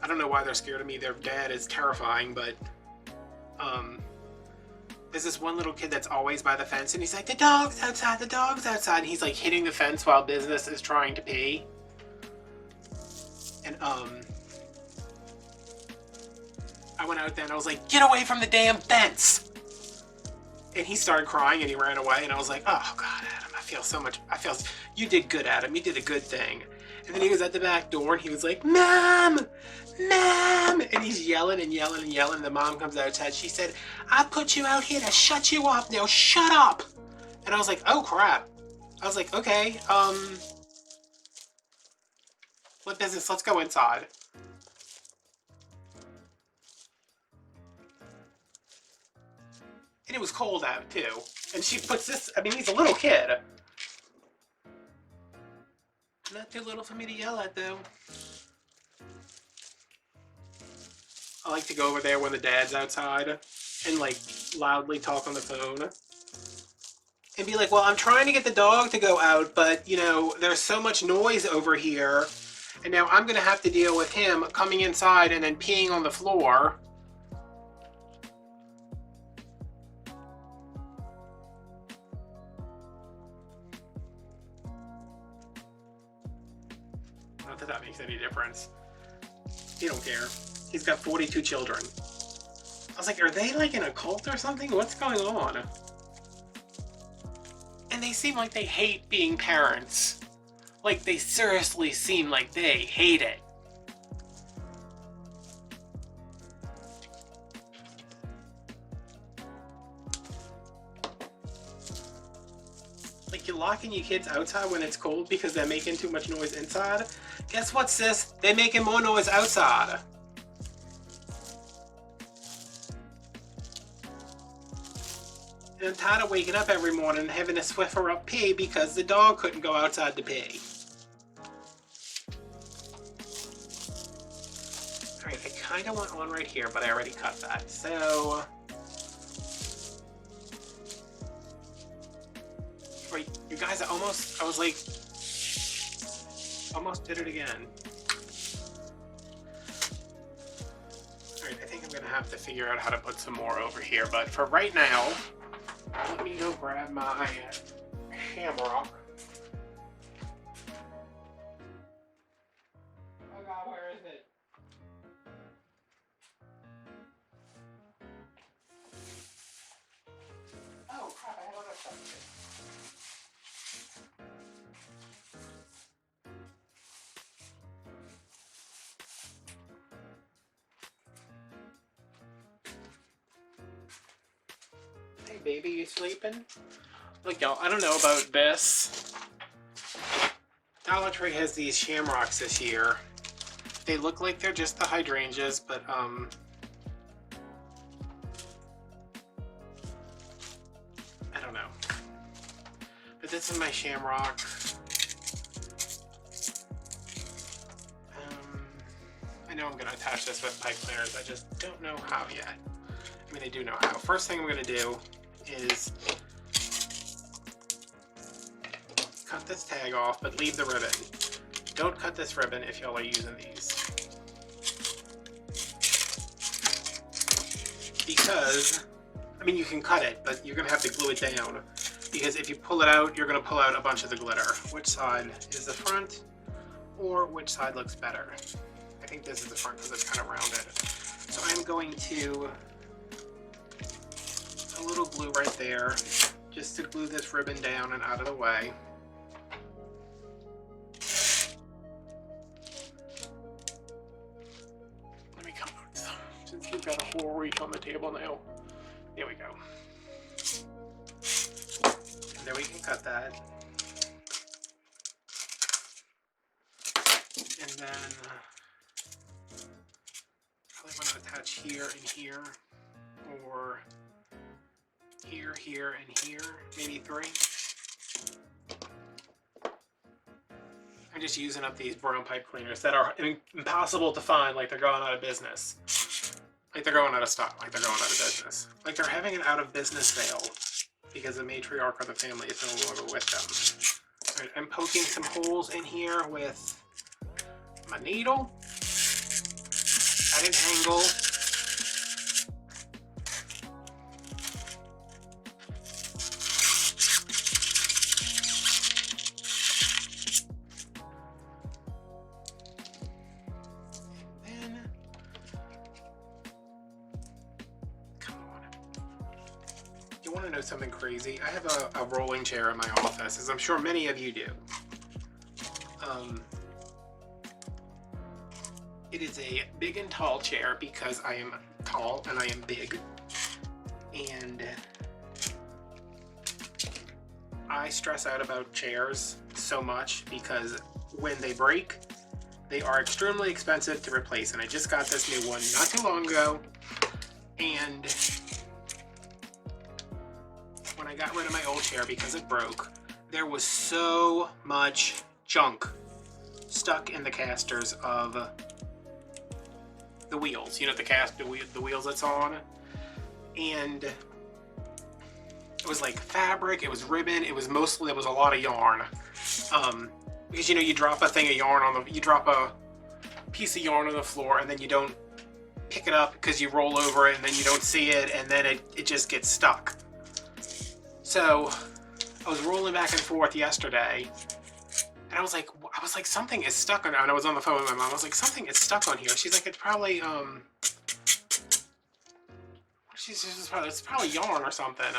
I don't know why they're scared of me. Their dad is terrifying, but there's this one little kid that's always by the fence and he's like, the dog's outside, the dog's outside. And he's like hitting the fence while business is trying to pee. And I went out there and I was like, get away from the damn fence. And he started crying and he ran away and I was like, oh God, Adam, you did good, Adam. You did a good thing. And then he was at the back door and he was like, Mom! Mom! And he's yelling and yelling and yelling. The mom comes outside. She said, I put you out here to shut you up. Now shut up! And I was like, oh crap. I was like, okay, what business? Let's go inside. And it was cold out too. And she puts this, I mean, he's a little kid. Not too little for me to yell at though. I like to go over there when the dad's outside and like loudly talk on the phone. And be like, well, I'm trying to get the dog to go out, but you know, there's so much noise over here. And now I'm gonna have to deal with him coming inside and then peeing on the floor. Not that that makes any difference. He don't care. He's got 42 children. I was like, are they like in a cult or something? What's going on? And they seem like they hate being parents. Like they seriously seem like they hate it. Like you're locking your kids outside when it's cold because they're making too much noise inside? Guess what, sis? They're making more noise outside. And I'm tired of waking up every morning and having to Swiffer up pee because the dog couldn't go outside to pee. Alright, I kind of want one right here, but I already cut that. So... Wait, you guys, I was like... Almost did it again. Alright, I think I'm gonna have to figure out how to put some more over here, but for right now, let me go grab my shamrock. Oh God, where is it? Oh crap, I don't have something. Hey baby, you sleeping? Look y'all, I don't know about this. Dollar Tree has these shamrocks this year. They look like they're just the hydrangeas, but I don't know. But this is my shamrock. I know I'm gonna attach this with pipe cleaners, I just don't know how yet. I mean, I do know how. First thing I'm gonna do is cut this tag off, but leave the ribbon. Don't cut this ribbon if y'all are using these. Because, I mean, you can cut it, but you're gonna have to glue it down. Because if you pull it out, you're gonna pull out a bunch of the glitter. Which side is the front, or which side looks better? I think this is the front because it's kind of rounded. So I'm going to a little glue right there, just to glue this ribbon down and out of the way. Let me come out since we've got a whole reach on the table now. There we go. And there we can cut that. And then probably want to attach here and here, or here, here, and here, maybe 3. I'm just using up these brown pipe cleaners that are impossible to find, like they're going out of business. Like they're going out of stock, like they're going out of business. Like they're having an out of business sale because the matriarch of the family is no longer with them. All right, I'm poking some holes in here with my needle at an angle. Want to know something crazy? I have a rolling chair in my office, as I'm sure many of you do. It is a big and tall chair because I am tall and I am big, and I stress out about chairs so much because when they break, they are extremely expensive to replace, and I just got this new one not too long ago, and when I got rid of my old chair because it broke, there was so much junk stuck in the casters of the wheels. You know, the wheels it's on. And it was like fabric, it was ribbon, it was mostly, there was a lot of yarn. Because you know, you drop a thing of yarn on the, you drop a piece of yarn on the floor and then you don't pick it up because you roll over it and then you don't see it, and then it just gets stuck. So I was rolling back and forth yesterday, and I was like, something is stuck on. And I was on the phone with my mom. I was like, something is stuck on here. She's like, it's probably it's probably yarn or something.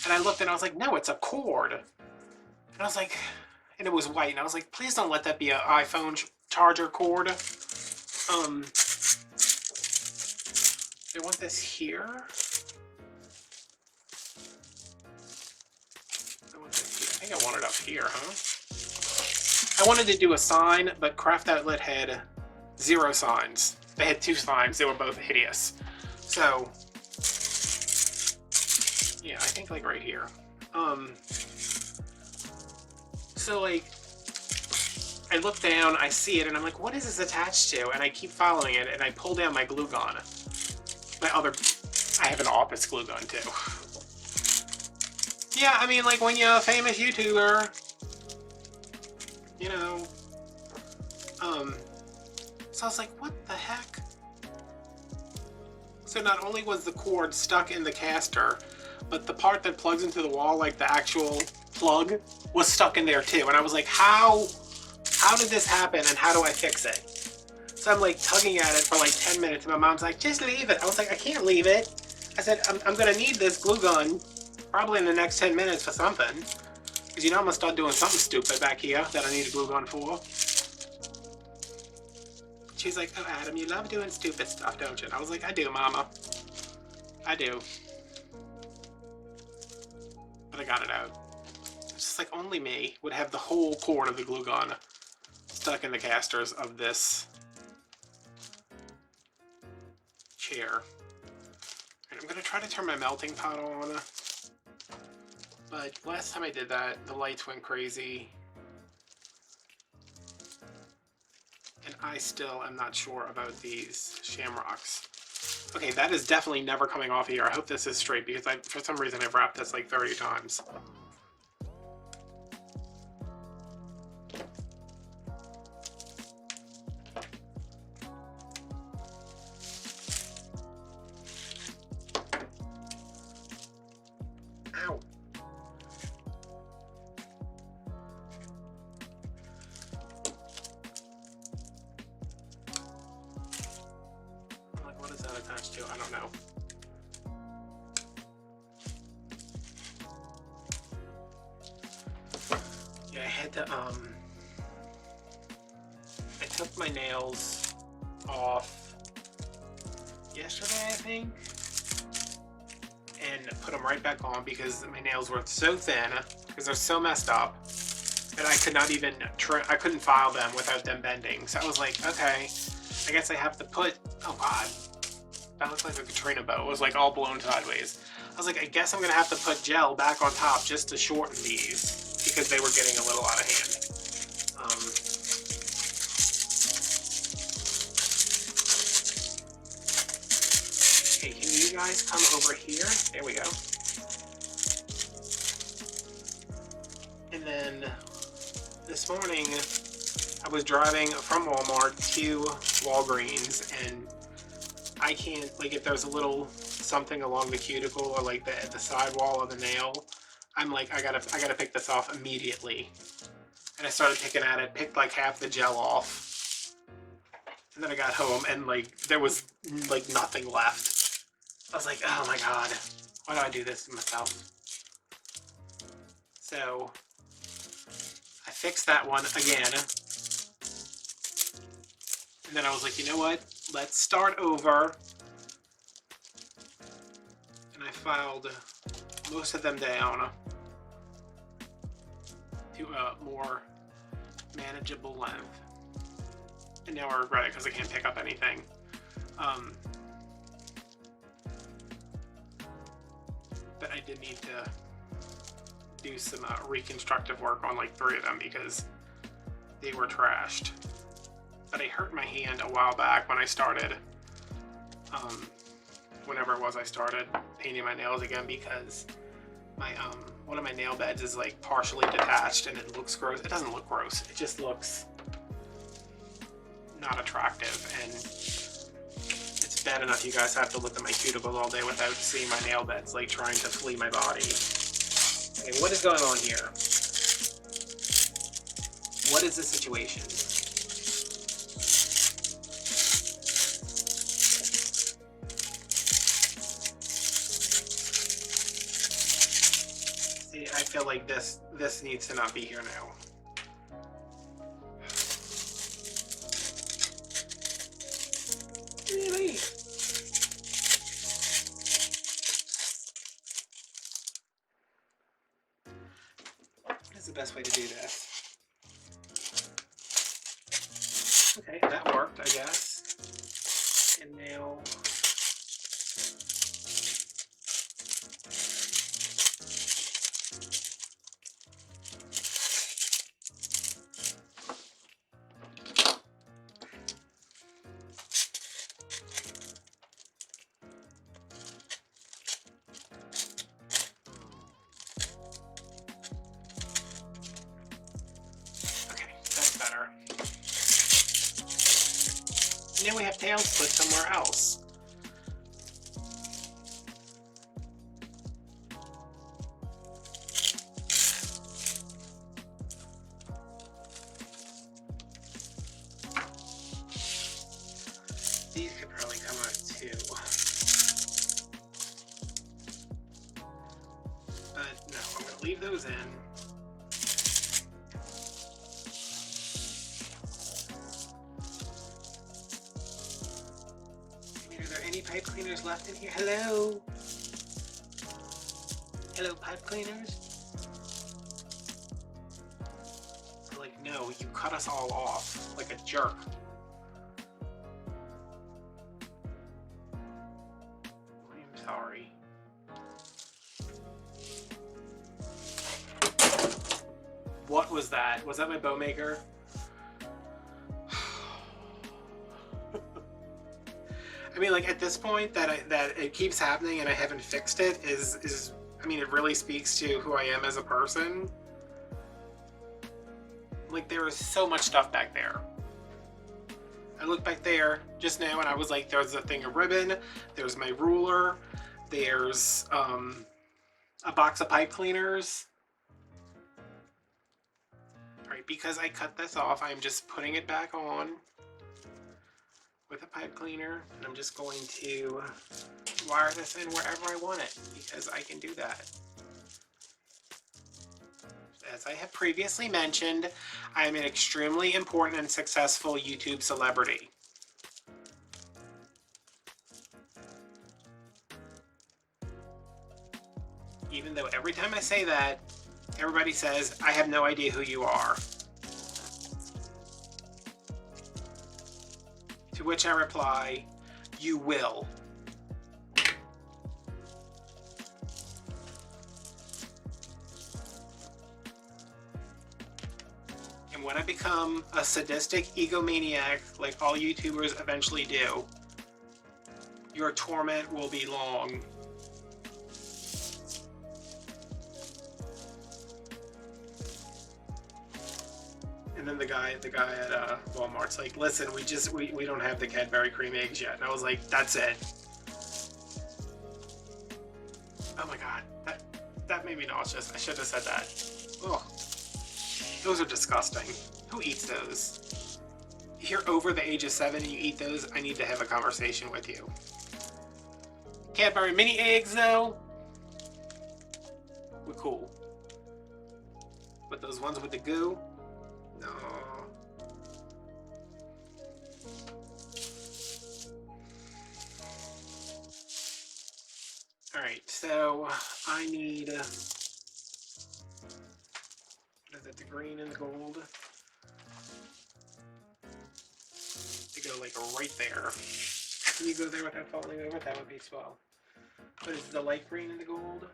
And I looked and I was like, no, it's a cord. And I was like, and it was white. And I was like, please don't let that be an iPhone charger cord. I want this here. I think I want it up here, huh? I wanted to do a sign, but Craft Outlet had 0 signs. They had 2 signs. They were both hideous. So, yeah, I think like right here. So like, I look down, I see it, and I'm like, what is this attached to? And I keep following it, and I pull down my glue gun. I have an office glue gun too. Yeah, I mean, like when you're a famous YouTuber, you know, so I was like, what the heck? So not only was the cord stuck in the caster, but the part that plugs into the wall, like the actual plug, was stuck in there too. And I was like, how did this happen and how do I fix it? So I'm like tugging at it for like 10 minutes and my mom's like, just leave it. I was like, I can't leave it. I said, I'm gonna need this glue gun probably in the next 10 minutes for something. Because you know I'm gonna start doing something stupid back here that I need a glue gun for. She's like, oh Adam, you love doing stupid stuff, don't you? And I was like, I do, Mama. I do. But I got it out. It's just like only me would have the whole cord of the glue gun stuck in the casters of this chair. And I'm gonna try to turn my melting pot on. But last time I did that, the lights went crazy. And I still am not sure about these shamrocks. Okay, that is definitely never coming off here. I hope this is straight because for some reason I've wrapped this like 30 times. Ow. Like, what is that attached to? I don't know. had to, I took my nails off yesterday, I think, and put them right back on because my nails were so thin, because they're so messed up, that I could not even I couldn't file them without them bending. So I was like, okay, I guess I have to put, oh God, that looks like a Katrina bow. It was like all blown sideways. I was like, I guess I'm gonna have to put gel back on top just to shorten these because they were getting a little out of hand. Okay, can you guys come over here? There we go. And then this morning, I was driving from Walmart to Walgreens, and I can't, like, if there's a little something along the cuticle or like the sidewall of the nail, I'm like, I gotta pick this off immediately. And I started picking at it, picked like half the gel off, and then I got home and like there was like nothing left. I was like, oh my God, why do I do this to myself? So I fixed that one again. And then I was like, you know what? Let's start over. And I filed most of them down to a more manageable length. And now I regret it because I can't pick up anything. But I did need to do some reconstructive work on like 3 of them because they were trashed. But I hurt my hand a while back when I started, whenever it was I started painting my nails again, because my one of my nail beds is like partially detached and it looks gross. It doesn't look gross, it just looks not attractive, and it's bad enough you guys have to look at my cuticles all day without seeing my nail beds like trying to flee my body. Okay, what is going on here? What is the situation? See, I feel like this needs to not be here now. Really? What is the best way to do this? Okay, that worked, I guess. And now now we have tails split somewhere else. These could probably come out too. But no, I'm gonna leave those in. Any pipe cleaners left in here? Hello? Hello, pipe cleaners? Like, no, you cut us all off like a jerk. I'm sorry. What was that? Was that my bow maker? I mean, like, at this point that it keeps happening and I haven't fixed it is I mean, it really speaks to who I am as a person. Like, there is so much stuff back there. I looked back there just now and I was like, there's a thing of ribbon, there's my ruler, there's a box of pipe cleaners. All right, because I cut this off, I'm just putting it back on with a pipe cleaner, and I'm just going to wire this in wherever I want it because I can do that. as I have previously mentioned, I am an extremely important and successful YouTube celebrity. Even though every time I say that, everybody says, I have no idea who you are. To which I reply, you will. And when I become a sadistic egomaniac, like all YouTubers eventually do, your torment will be long. And then the guy at Walmart's like, listen, we don't have the Cadbury cream eggs yet. And I was like, that's it. Oh my god, that made me nauseous. I should have said that. Ugh. Those are disgusting. Who eats those? If you're over the age of 7 and you eat those, I need to have a conversation with you. Cadbury mini eggs though, we're cool. But those ones with the goo, no. Alright, so I need, what is it, the green and the gold? To go like right there. Can you go there without falling over? That would be swell. What is the light green and the gold?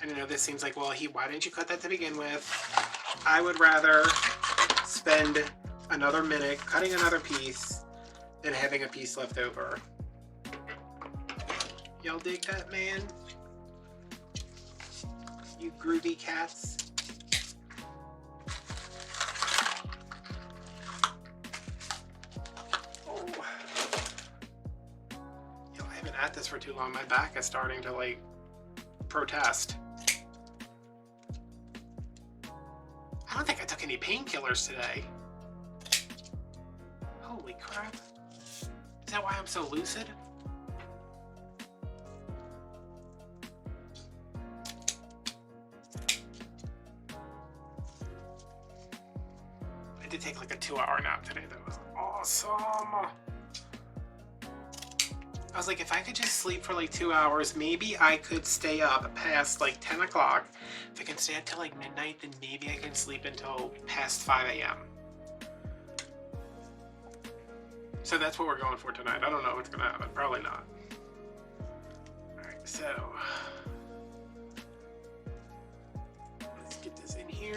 I know this seems like, well, why didn't you cut that to begin with? I would rather spend another minute cutting another piece than having a piece left over. Y'all dig that, man? You groovy cats. Oh. Yo, I haven't at this for too long. My back is starting to like protest. I don't think I took any painkillers today. Holy crap. Is that why I'm so lucid? I did take like a 2-hour nap today. That was awesome. I was like, if I could just sleep for like 2 hours, maybe I could stay up past like 10 o'clock. If I can stay until like midnight, then maybe I can sleep until past 5 a.m. So that's what we're going for tonight. I don't know what's gonna happen. Probably not. Alright, so let's get this in here.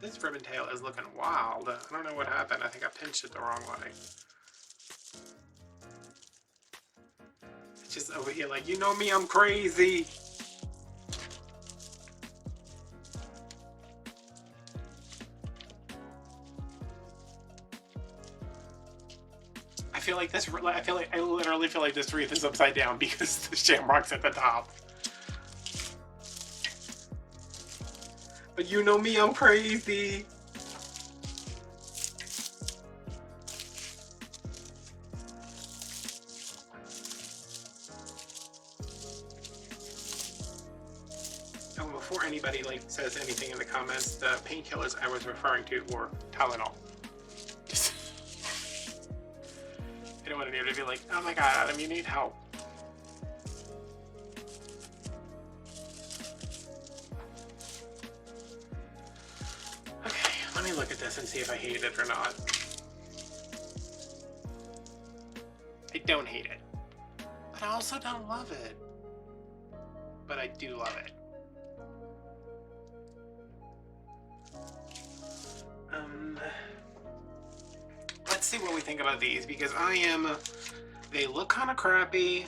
This ribbon tail is looking wild. I don't know what happened. I think I pinched it the wrong way. It's just over here like, you know me, I'm crazy. I literally feel like this wreath is upside down because the shamrock's at the top. But you know me, I'm crazy. Oh, before anybody like says anything in the comments, the painkillers I was referring to were Tylenol. I don't want anyone to be like, oh my god, Adam, you need help. Okay, let me look at this and see if I hate it or not. I don't hate it. But I also don't love it. But I do love it. see what we think about these, because they look kind of crappy.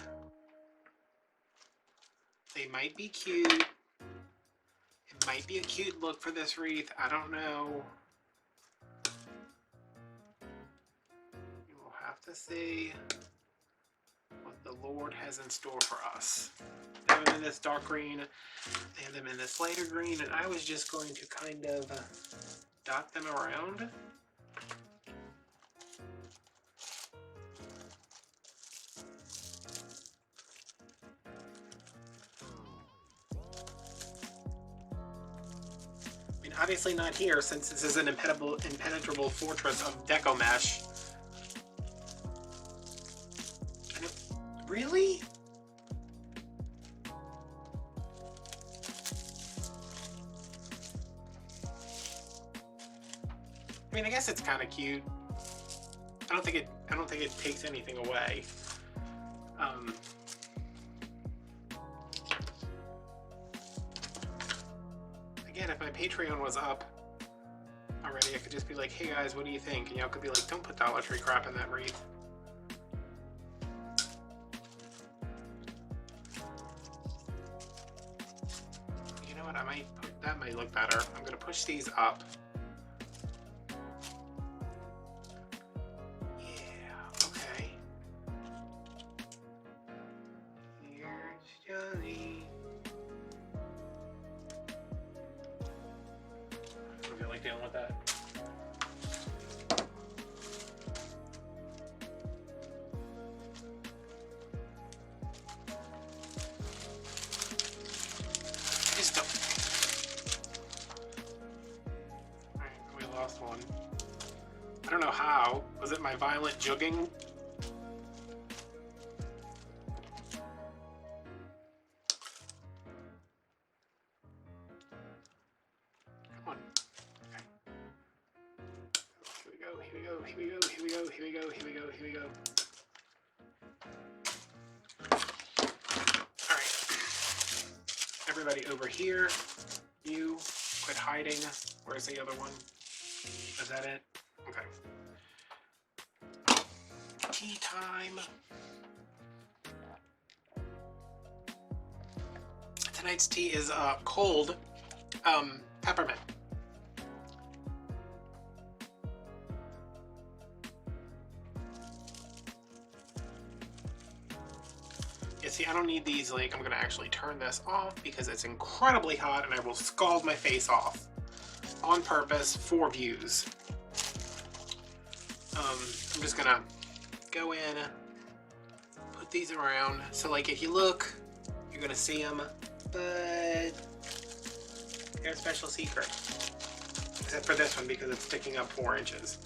They might be cute. It might be a cute look for this wreath. I don't know. We'll have to see what the Lord has in store for us. They have them in this dark green. They have them in this lighter green, and I was just going to kind of dot them around. I mean, obviously not here, since this is an impenetrable fortress of Deco mesh. Really? I mean, I guess it's kind of cute. I don't think it takes anything away. Again, if my Patreon was up already, I could just be like, hey guys, what do you think? And y'all could be like, don't put Dollar Tree crap in that wreath. You know what? That might look better. I'm gonna push these up. Yeah, okay. Here's Johnny. I don't feel like dealing with that. One. I don't know how. Was it my violent jugging? Come on. Okay. Here we go, here we go, here we go, here we go, here we go, here we go, here we go. Alright. Everybody over here. You quit hiding. Where's the other one? Is that it? Okay. Tea time. Tonight's tea is cold peppermint. Yeah, see, I don't need these, like, I'm gonna actually turn this off because it's incredibly hot and I will scald my face off. On purpose for views. I'm just gonna go in, put these around. So like if you look, you're gonna see them, but they're a special secret. Except for this one because it's sticking up 4 inches.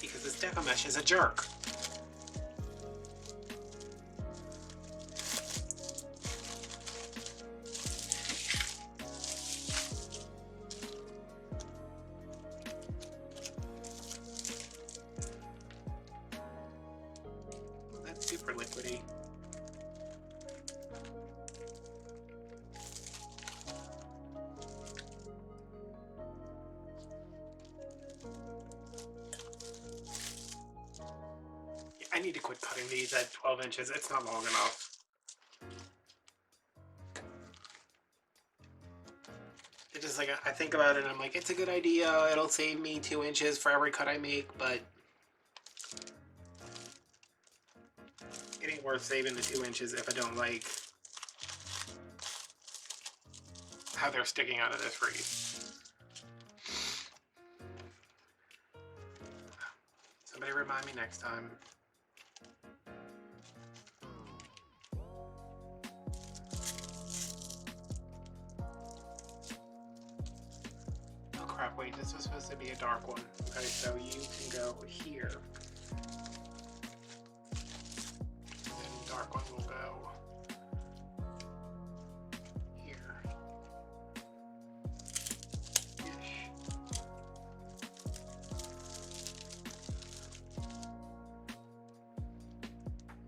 Because this Deco mesh is a jerk. Super liquidy. Yeah, I need to quit cutting these at 12 inches. It's not long enough. It's just like, I think about it and I'm like, it's a good idea. It'll save me 2 inches for every cut I make, but it ain't worth saving the 2 inches if I don't like how they're sticking out of this wreath. Somebody remind me next time. Oh crap, wait, this was supposed to be a dark one. Okay, so you can go here. Dark one will go here.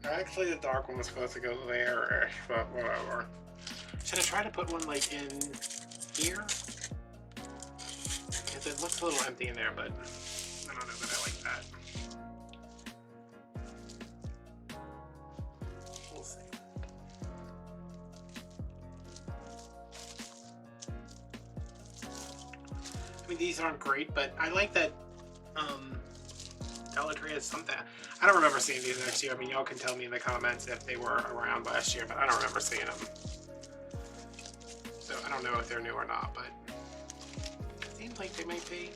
Actually, the dark one was supposed to go there-ish, but whatever. Should I try to put one like in here? Because it looks a little empty in there, but I don't know that I like that. We'll see. I mean, these aren't great, but I like that Dollar Tree has something. I don't remember seeing these next year. I mean, y'all can tell me in the comments if they were around last year, but I don't remember seeing them. So I don't know if they're new or not, but it seems like they might be.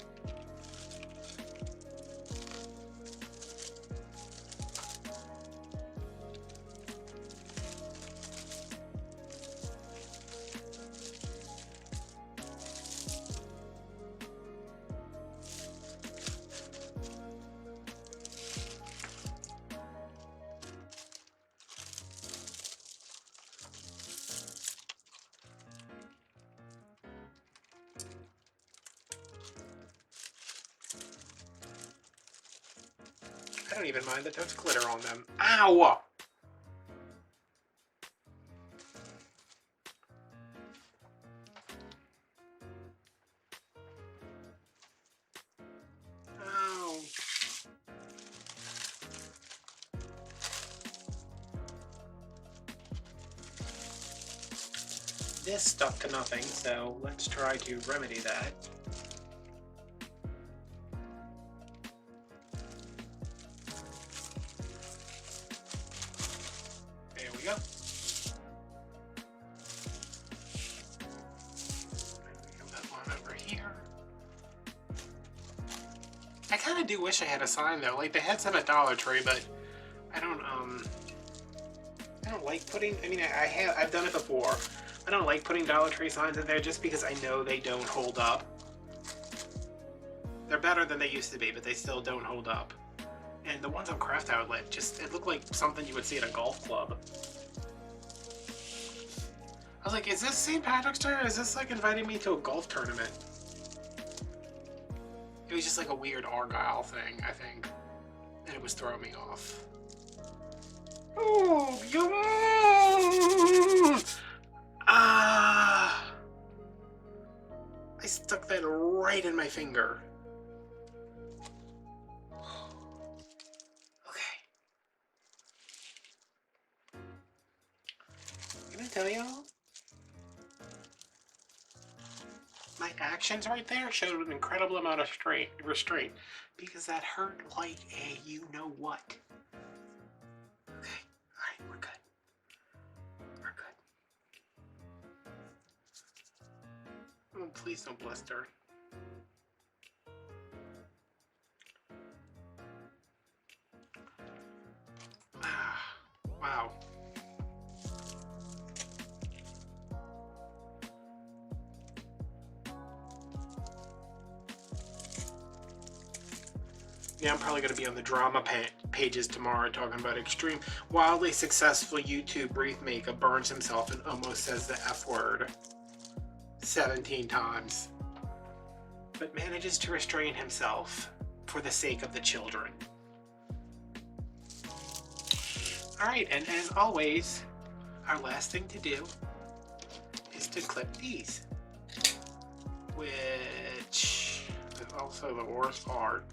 I don't even mind that there's glitter on them. Ow! Ow. This stuck to nothing, so let's try to remedy that. There we go. Put one over here. I kind of do wish I had a sign though. Like they had some at Dollar Tree, but I don't like putting. I mean, I've done it before. I don't like putting Dollar Tree signs in there just because I know they don't hold up. They're better than they used to be, but they still don't hold up. And the ones on Craft Outlet, it looked like something you would see at a golf club. I was like, is this St. Patrick's Day or is this like inviting me to a golf tournament? It was just like a weird Argyle thing, I think. And it was throwing me off. Oh, yum! Ah! I stuck that right in my finger. Okay. Can I tell y'all? My actions right there showed an incredible amount of restraint because that hurt like a you-know-what. Okay, alright, we're good. We're good. Oh, please don't blister. Wow. Yeah, I'm probably going to be on the drama pages tomorrow talking about extreme, wildly successful YouTube wreath maker burns himself and almost says the F word 17 times, but manages to restrain himself for the sake of the children. Alright, and as always, our last thing to do is to clip these, which is also the worst part.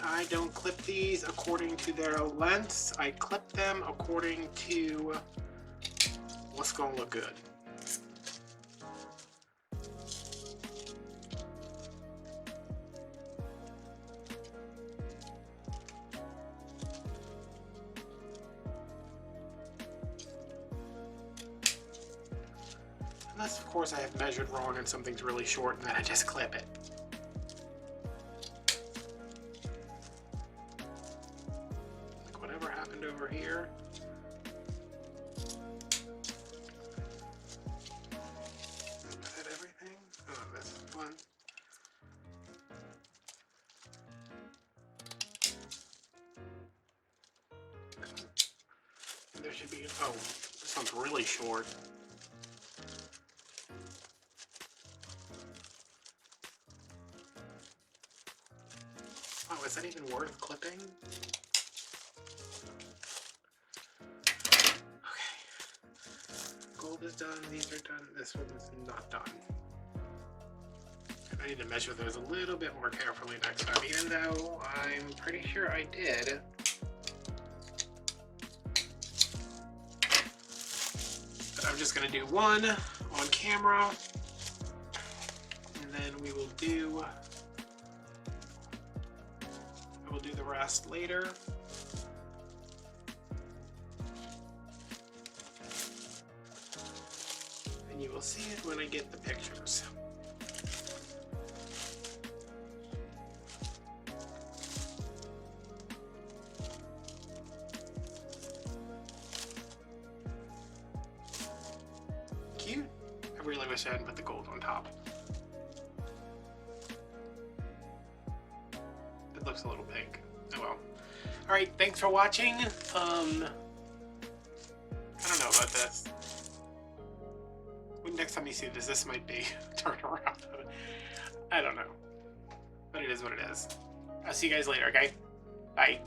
I don't clip these according to their lengths. I clip them according to what's going to look good. Unless, of course, I have measured wrong and something's really short and then I just clip it. Over here. Is that everything? Oh, this is one. And there should be, oh, this one's really short. Oh, is that even worth clipping? gold is done, these are done, this one's not done. I need to measure those a little bit more carefully next time, even though I'm pretty sure I did. But I'm just gonna do one on camera, and then we will do the rest later. And you will see it when I get the pictures. Cute. I really wish I hadn't put the gold on top. It looks a little pink. Oh well. Alright, thanks for watching. I don't know about this. When next time you see this might be turned around. I don't know. But it is what it is. I'll see you guys later, okay? Bye.